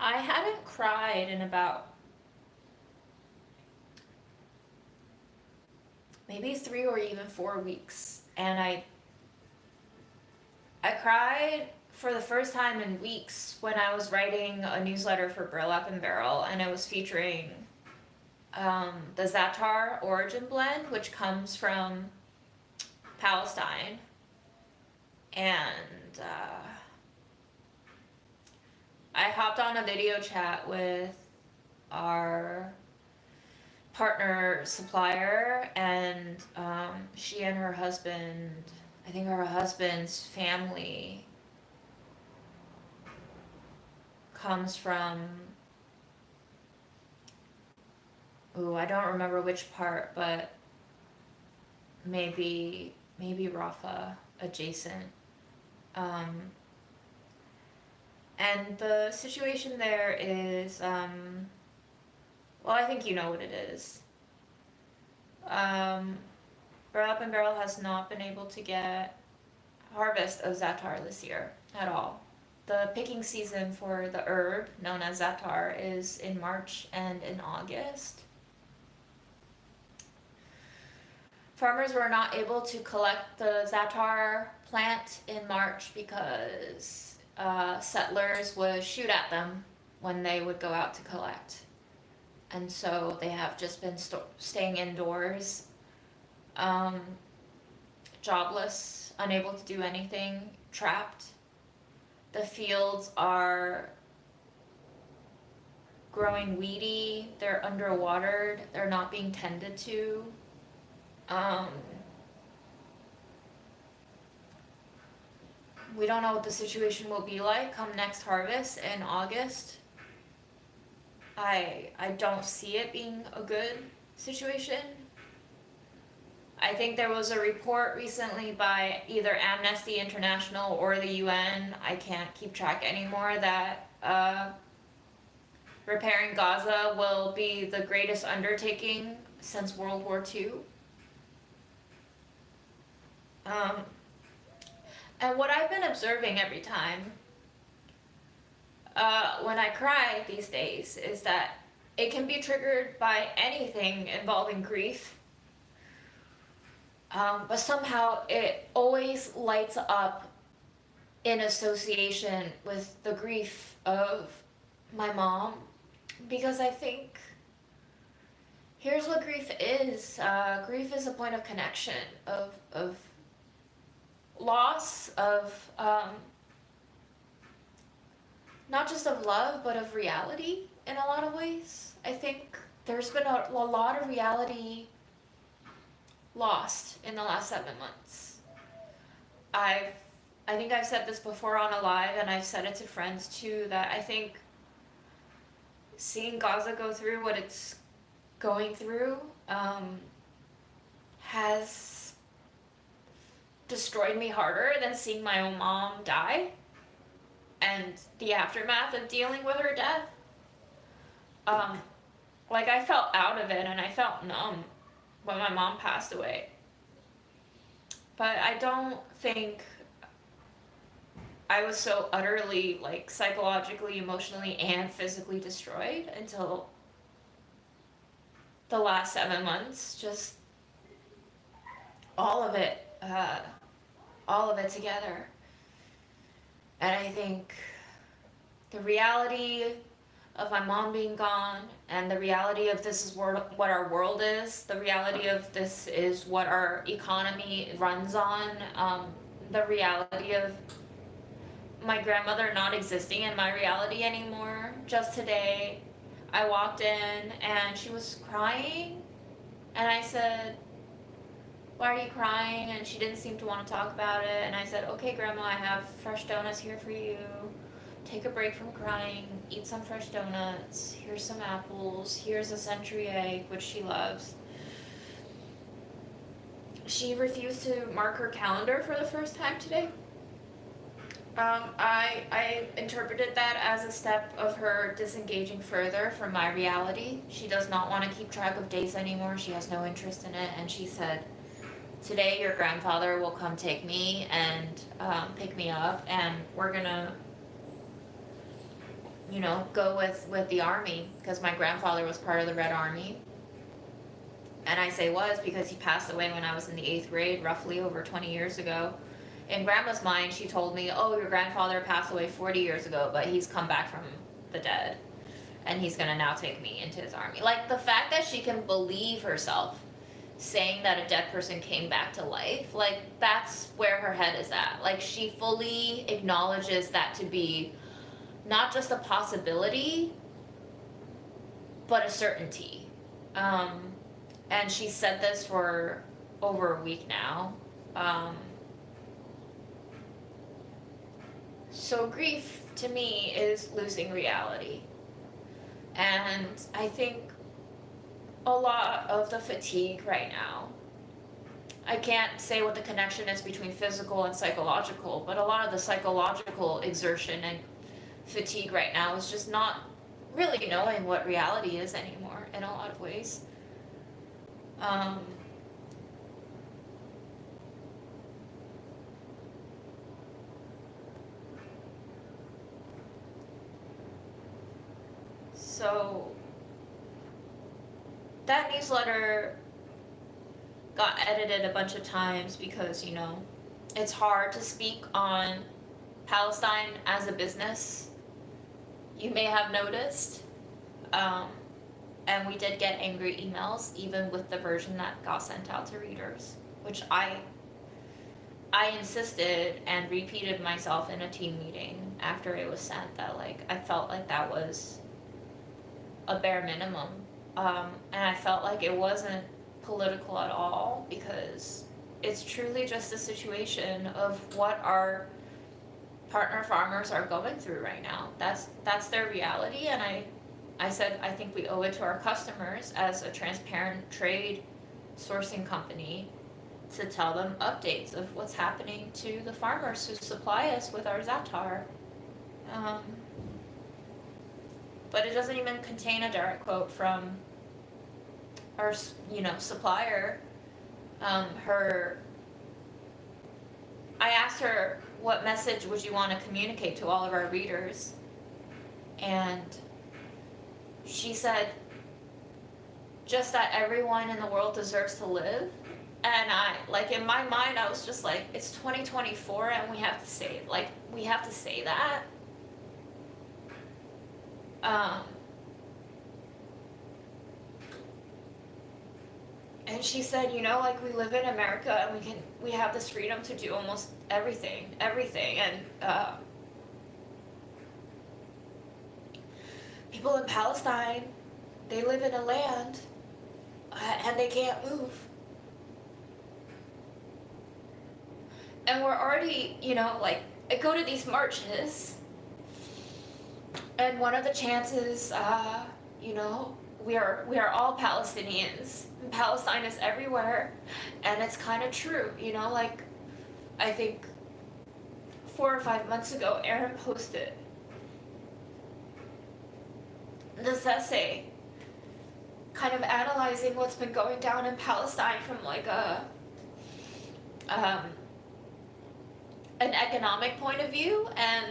I hadn't cried in about maybe 3 or even 4 weeks, and I cried for the first time in weeks when I was writing a newsletter for Burlap and Barrel, and I was featuring the Zatar origin blend, which comes from Palestine, and I hopped on a video chat with our partner supplier, and she and her husband, I think her husband's family comes from, I don't remember which part, but maybe Rafa adjacent. And the situation there is, I think you know what it is. Burlap and Barrel has not been able to get harvest of Zatar this year at all. The picking season for the herb known as Zatar is in March and in August. Farmers were not able to collect the Zatar plant in March because settlers would shoot at them when they would go out to collect. And so they have just been staying indoors, jobless, unable to do anything, trapped. The fields are growing weedy, they're underwatered, they're not being tended to. We don't know what the situation will be like come next harvest in August. I don't see it being a good situation. I think there was a report recently by either Amnesty International or the UN, I can't keep track anymore, that repairing Gaza will be the greatest undertaking since World War II. And what I've been observing every time when I cry these days is that it can be triggered by anything involving grief, but somehow it always lights up in association with the grief of my mom, because I think here's what grief is. Grief is a point of connection, of loss, of not just of love, but of reality in a lot of ways. I think there's been a lot of reality lost in the last 7 months. I think I've said this before on a live, and I've said it to friends too, that I think seeing Gaza go through what it's going through has destroyed me harder than seeing my own mom die. and the aftermath of dealing with her death. Like, I felt out of it and I felt numb when my mom passed away. But I don't think I was so utterly, like, psychologically, emotionally, and physically destroyed until the last 7 months. Just all of it together. And I think the reality of my mom being gone, and the reality of this is what our world is, the reality of this is what our economy runs on, the reality of my grandmother not existing in my reality anymore. Just today, I walked in and she was crying, and I said, "Why are you crying?" And she didn't seem to want to talk about it, and I said, "Okay, Grandma, I have fresh donuts here for you. Take a break from crying, eat some fresh donuts, here's some apples, here's a century egg," which she loves. She refused to mark her calendar for the first time today. I interpreted that as a step of her disengaging further from my reality. She does not want to keep track of days anymore, she has no interest in it, and she said, "Today your grandfather will come take me and pick me up, and we're gonna go with the army," because my grandfather was part of the Red Army. And I say was because he passed away when I was in the 8th grade, roughly over 20 years ago. In Grandma's mind, she told me, "Oh, your grandfather passed away 40 years ago, but he's come back from the dead, and he's gonna now take me into his army." Like, the fact that she can believe herself saying that a dead person came back to life, like, that's where her head is at. Like, she fully acknowledges that to be not just a possibility, but a certainty. And she said this for over a week now. So grief to me is losing reality. And I think a lot of the fatigue right now, I can't say what the connection is between physical and psychological, but a lot of the psychological exertion and fatigue right now is just not really knowing what reality is anymore in a lot of ways. So that newsletter got edited a bunch of times because, it's hard to speak on Palestine as a business. You may have noticed. And we did get angry emails, even with the version that got sent out to readers, which I insisted and repeated myself in a team meeting after it was sent that, like, I felt like that was a bare minimum. And I felt like it wasn't political at all, because it's truly just a situation of what our partner farmers are going through right now. That's their reality, and I said I think we owe it to our customers as a transparent trade sourcing company to tell them updates of what's happening to the farmers who supply us with our Za'atar. But it doesn't even contain a direct quote from our, supplier. I asked her, what message would you want to communicate to all of our readers? And she said, just that everyone in the world deserves to live. And in my mind, I was just like, it's 2024 and we have to say that. And she said, we live in America and we have this freedom to do almost everything. And people in Palestine, they live in a land and they can't move. And we're already, I go to these marches, and one of the chances, we are all Palestinians. And Palestine is everywhere, and it's kind of true, I think 4 or 5 months ago, Aaron posted this essay kind of analyzing what's been going down in Palestine from like um, an economic point of view, and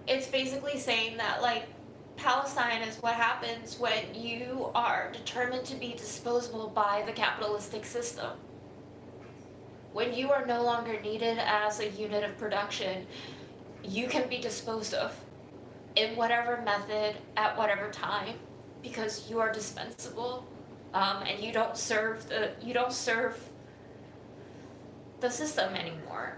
it's basically saying that like Palestine is what happens when you are determined to be disposable by the capitalistic system. When you are no longer needed as a unit of production, you can be disposed of in whatever method at whatever time, because you are dispensable, and you don't serve the system anymore.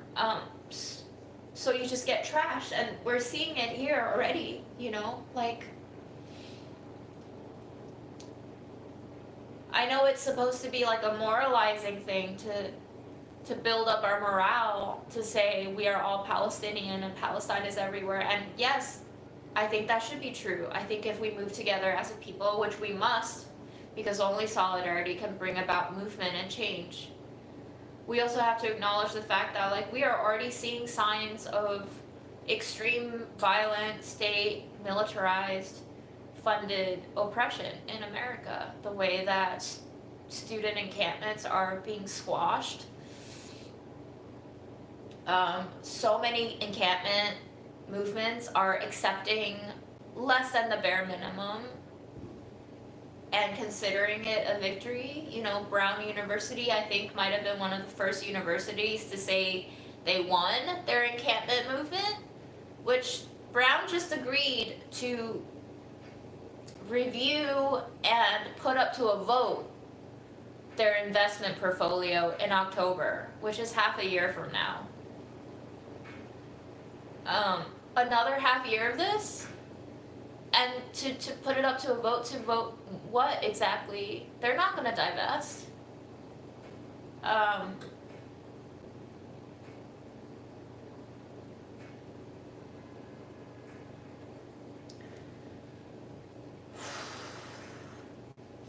So you just get trashed, and we're seeing it here already. Like, I know it's supposed to be like a moralizing thing to build up our morale, to say we are all Palestinian and Palestine is everywhere. And yes, I think that should be true. I think if we move together as a people, which we must, because only solidarity can bring about movement and change, we also have to acknowledge the fact that like we are already seeing signs of extreme violent, state militarized, funded oppression in America. The way that student encampments are being squashed. So many encampment movements are accepting less than the bare minimum and considering it a victory. Brown University, I think, might have been one of the first universities to say they won their encampment movement, which Brown just agreed to review and put up to a vote their investment portfolio in October, which is half a year from now. Another half year of this, and to put it up to a vote, to vote what exactly? They're not going to divest.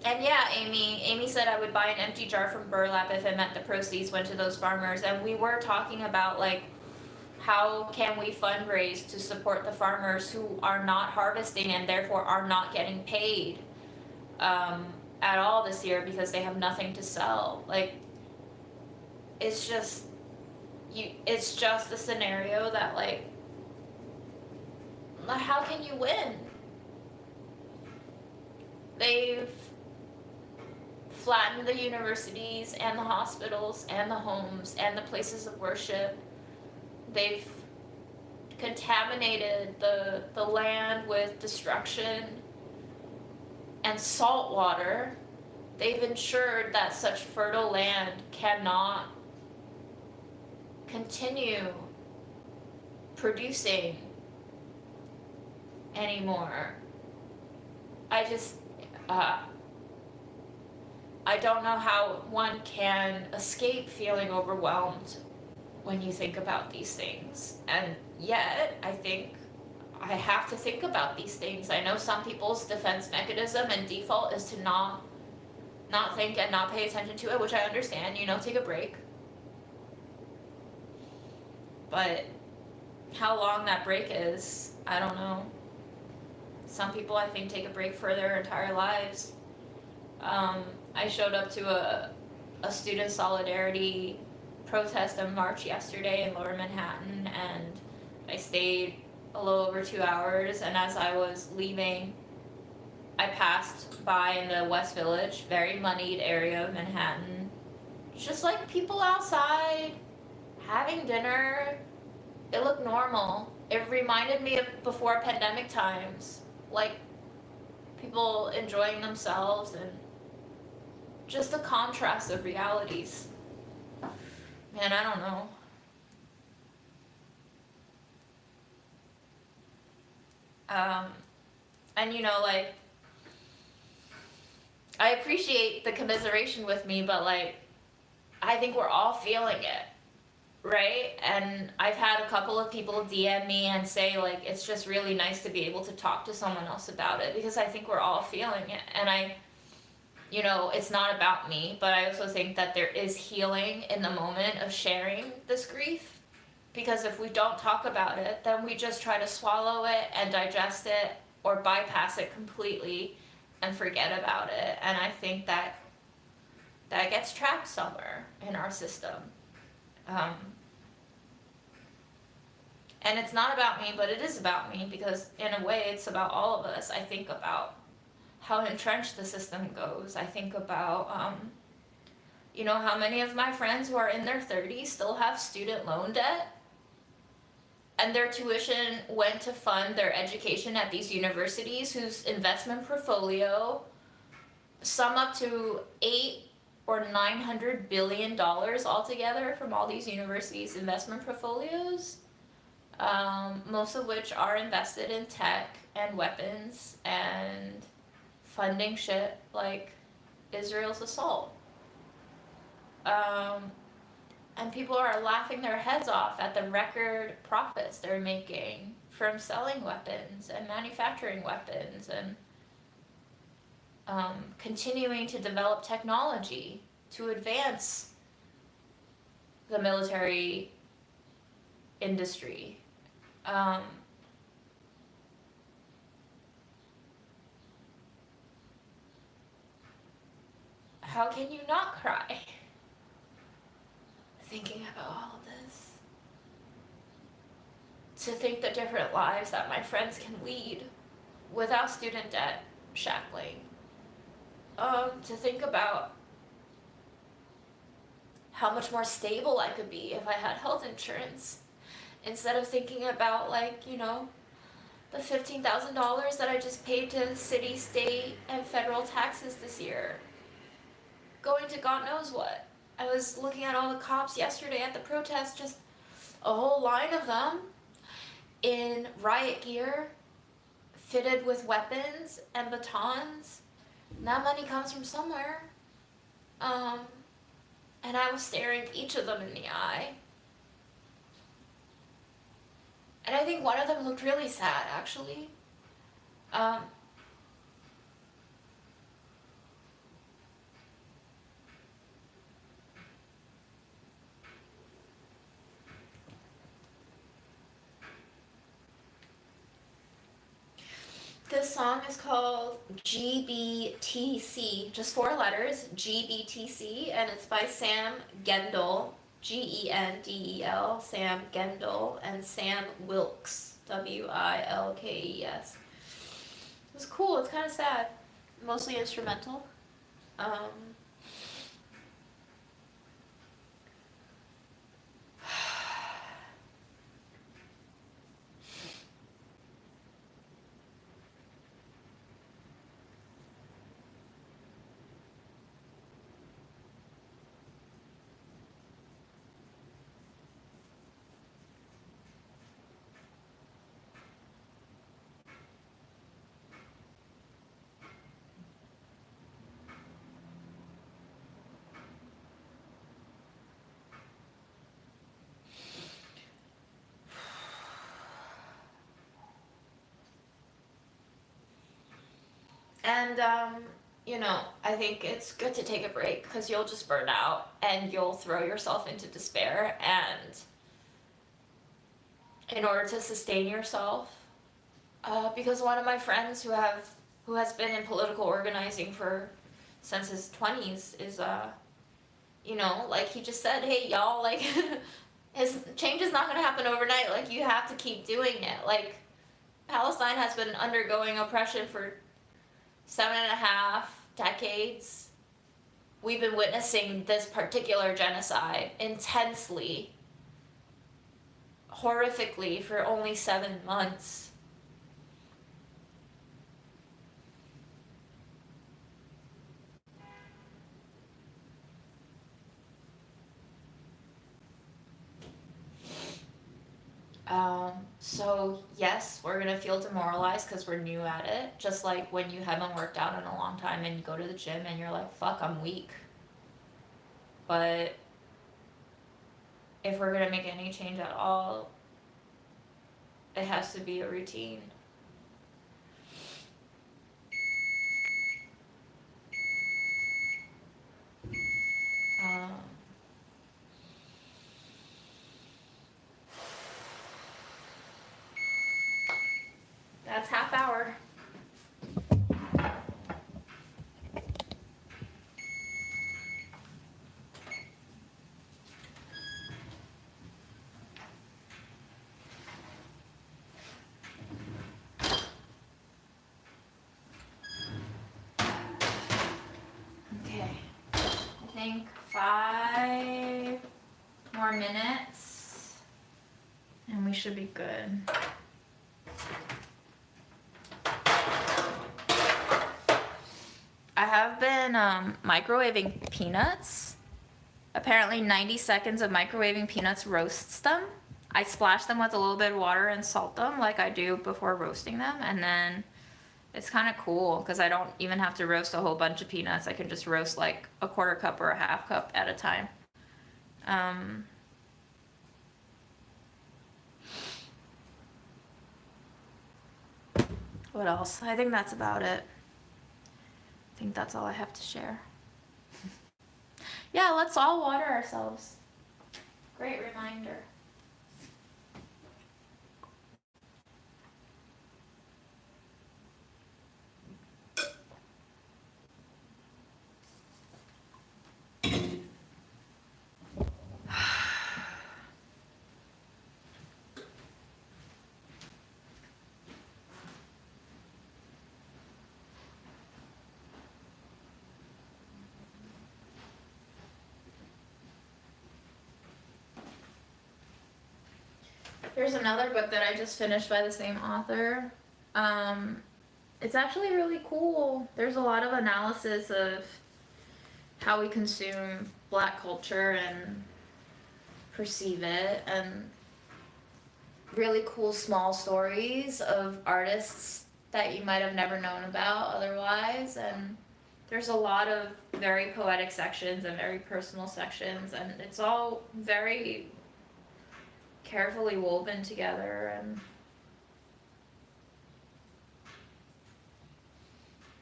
And yeah, Amy said I would buy an empty jar from burlap if it meant the proceeds went to those farmers. And we were talking about like, how can we fundraise to support the farmers who are not harvesting and therefore are not getting paid at all this year because they have nothing to sell? Like, it's just a scenario that like, how can you win? They've flattened the universities and the hospitals and the homes and the places of worship. They've contaminated the land with destruction and salt water. They've ensured that such fertile land cannot continue producing anymore. I don't know how one can escape feeling overwhelmed when you think about these things. And yet, I think I have to think about these things. I know some people's defense mechanism and default is to not think and not pay attention to it, which I understand, take a break. But how long that break is, I don't know. Some people, I think, take a break for their entire lives. I showed up to a student solidarity protest and march yesterday in Lower Manhattan, and I stayed a little over 2 hours, and as I was leaving, I passed by in the West Village, very moneyed area of Manhattan, just like people outside having dinner. It looked normal. It reminded me of before pandemic times, like people enjoying themselves, and just a contrast of realities. Man, I don't know. And like, I appreciate the commiseration with me, but like, I think we're all feeling it, right? And I've had a couple of people DM me and say like, it's just really nice to be able to talk to someone else about it, because I think we're all feeling it. And it's not about me, but I also think that there is healing in the moment of sharing this grief. Because if we don't talk about it, then we just try to swallow it and digest it or bypass it completely and forget about it. And I think that gets trapped somewhere in our system. And it's not about me, but it is about me, because in a way it's about all of us. I think about how entrenched the system goes. I think about, how many of my friends who are in their 30s still have student loan debt, and their tuition went to fund their education at these universities whose investment portfolio sum up to $800 or $900 billion altogether from all these universities' investment portfolios. Most of which are invested in tech and weapons and funding shit like Israel's assault. And people are laughing their heads off at the record profits they're making from selling weapons and manufacturing weapons and continuing to develop technology to advance the military industry. How can you not cry thinking about all of this? To think the different lives that my friends can lead without student debt shackling. To think about how much more stable I could be if I had health insurance, instead of thinking about, the $15,000 that I just paid to city, state, and federal taxes this year, going to God knows what. I was looking at all the cops yesterday at the protest, just a whole line of them in riot gear, fitted with weapons and batons. And that money comes from somewhere. And I was staring each of them in the eye. And I think one of them looked really sad, actually. This song is called GBTC, just 4 letters, GBTC, and it's by Sam Gendel, Gendel, Sam Gendel, and Sam Wilkes, Wilkes. It was cool, it's kind of sad, mostly instrumental. And, I think it's good to take a break, because you'll just burn out and you'll throw yourself into despair. And in order to sustain yourself, because one of my friends who has been in political organizing since his 20s is, he just said, hey, y'all, his change is not going to happen overnight. You have to keep doing it. Palestine has been undergoing oppression for 7.5 decades. We've been witnessing this particular genocide intensely, horrifically, for only 7 months. So yes, we're gonna feel demoralized because we're new at it. Just like when you haven't worked out in a long time and you go to the gym and you're like, fuck, I'm weak. But if we're gonna make any change at all, it has to be a routine. think 5 more minutes and we should be good. I have been microwaving peanuts. Apparently 90 seconds of microwaving peanuts roasts them. I splash them with a little bit of water and salt them like I do before roasting them, and then it's kind of cool because I don't even have to roast a whole bunch of peanuts. I can just roast like a quarter cup or a half cup at a time. What else? I think that's about it. I think that's all I have to share. Yeah, let's all water ourselves. Great reminder. There's another book that I just finished by the same author. It's actually really cool. There's a lot of analysis of how we consume Black culture and perceive it, and really cool small stories of artists that you might have never known about otherwise. And there's a lot of very poetic sections and very personal sections, and it's all very carefully woven together, and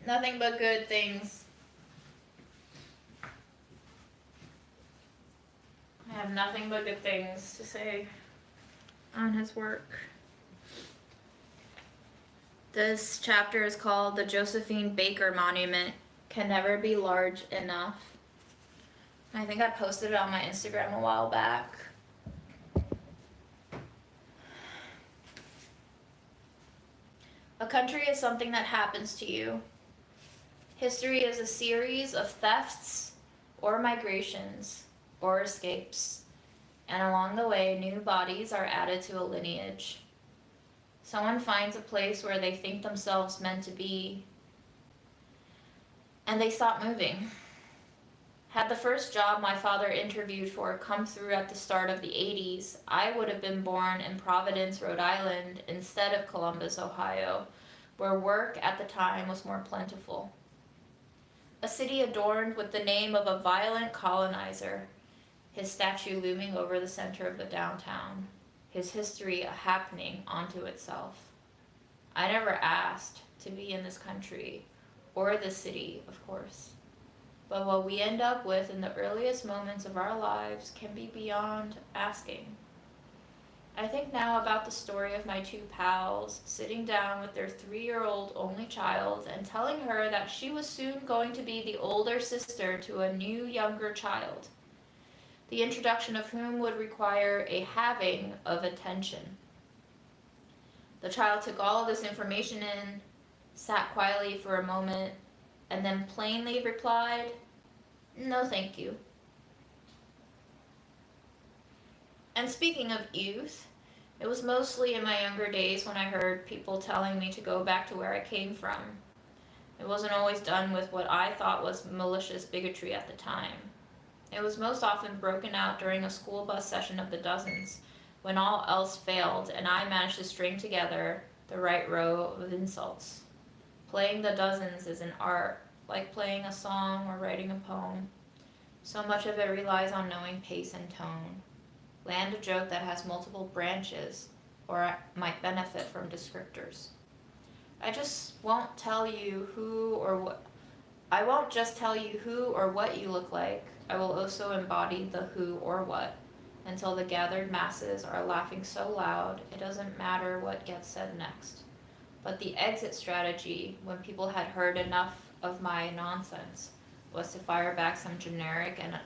nothing but good things. I have nothing but good things to say on his work. This chapter is called "The Josephine Baker Monument Can Never Be Large Enough." I think I posted it on my Instagram a while back. A country is something that happens to you. History is a series of thefts or migrations or escapes, and along the way, new bodies are added to a lineage. Someone finds a place where they think themselves meant to be, and they stop moving. Had the first job my father interviewed for come through at the start of the 80s, I would have been born in Providence, Rhode Island, instead of Columbus, Ohio, where work at the time was more plentiful. A city adorned with the name of a violent colonizer, his statue looming over the center of the downtown, his history a happening unto itself. I never asked to be in this country, or this city, of course. But what we end up with in the earliest moments of our lives can be beyond asking. I think now about the story of my 2 pals sitting down with their 3-year-old only child and telling her that she was soon going to be the older sister to a new younger child, the introduction of whom would require a halving of attention. The child took all of this information in, sat quietly for a moment, and then plainly replied, "No, thank you." And speaking of youth, it was mostly in my younger days when I heard people telling me to go back to where I came from. It wasn't always done with what I thought was malicious bigotry at the time. It was most often broken out during a school bus session of the dozens, when all else failed and I managed to string together the right row of insults. Playing the dozens is an art, like playing a song or writing a poem. So much of it relies on knowing pace and tone. Land a joke that has multiple branches, or might benefit from descriptors. I won't just tell you who or what you look like. I will also embody the who or what, until the gathered masses are laughing so loud it doesn't matter what gets said next. But the exit strategy, when people had heard enough of my nonsense, was to fire back some generic and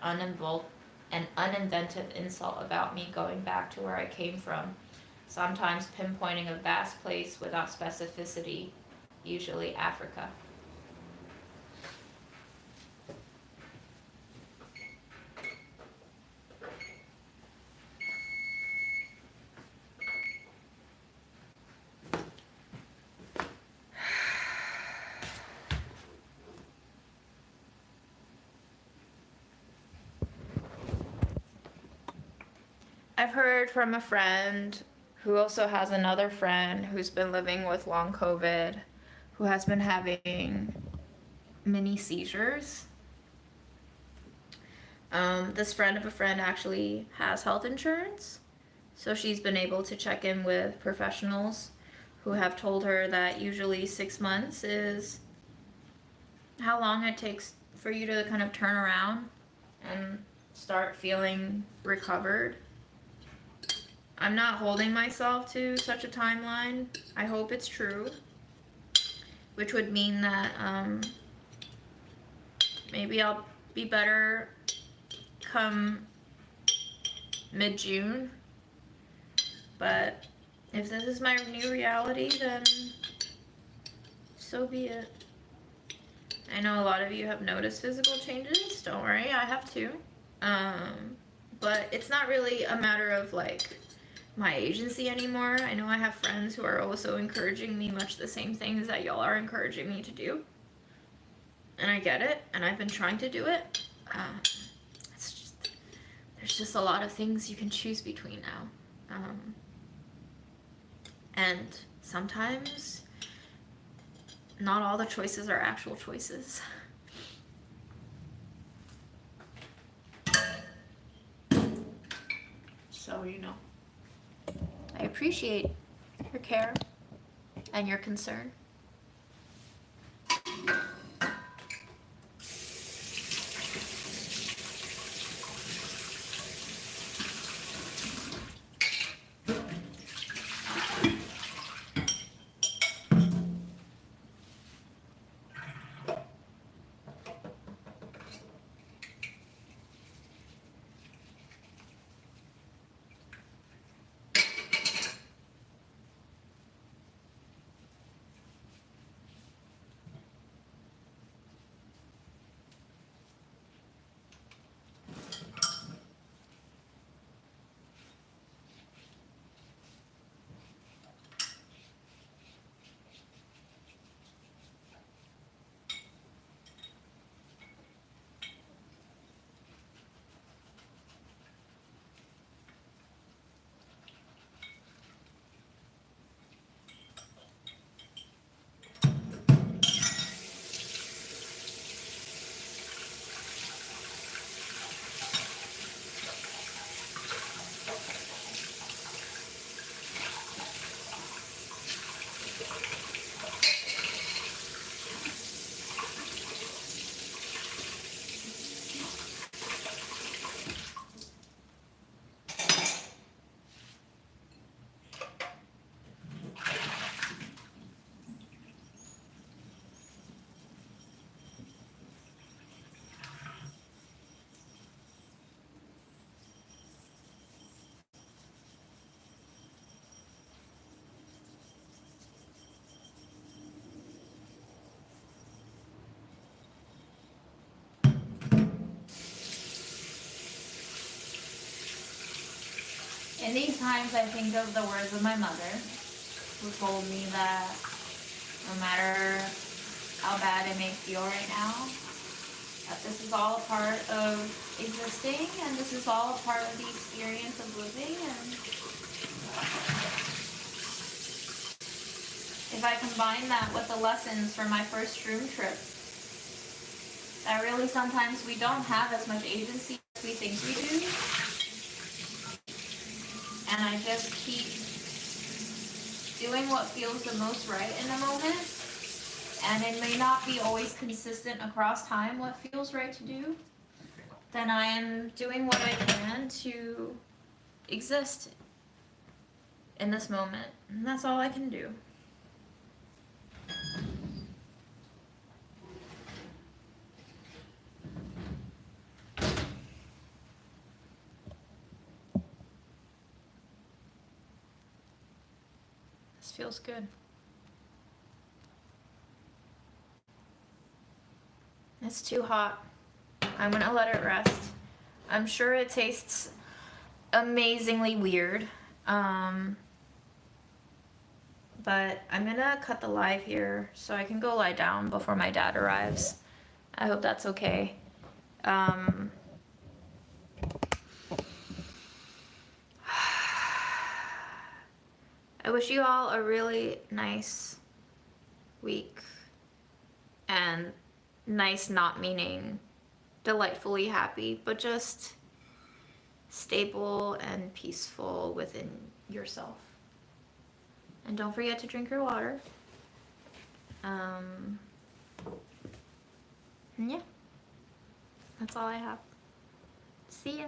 uninventive insult about me going back to where I came from, sometimes pinpointing a vast place without specificity, usually Africa. I've heard from a friend who also has another friend who's been living with long COVID, who has been having mini seizures. This friend of a friend actually has health insurance, so she's been able to check in with professionals who have told her that usually 6 months is how long it takes for you to kind of turn around and start feeling recovered. I'm not holding myself to such a timeline. I hope it's true, which would mean that maybe I'll be better come mid-June. But if this is my new reality, then so be it. I know a lot of you have noticed physical changes. Don't worry, I have too. But it's not really a matter of like my agency anymore. I know I have friends who are also encouraging me much the same things that y'all are encouraging me to do. And I get it, and I've been trying to do it. There's just a lot of things you can choose between now. And sometimes not all the choices are actual choices. So, I appreciate your care and your concern. In these times, I think of the words of my mother, who told me that no matter how bad it may feel right now, that this is all a part of existing, and this is all a part of the experience of living. And if I combine that with the lessons from my first shroom trip, that really sometimes we don't have as much agency as we think we do. And I just keep doing what feels the most right in the moment. And it may not be always consistent across time what feels right to do. Then I am doing what I can to exist in this moment. And that's all I can do. This feels good. It's too hot. I'm gonna let it rest. I'm sure it tastes amazingly weird. But I'm gonna cut the live here so I can go lie down before my dad arrives. I hope that's okay. I wish you all a really nice week, and nice not meaning delightfully happy, but just stable and peaceful within yourself. And don't forget to drink your water. And yeah, that's all I have. See ya.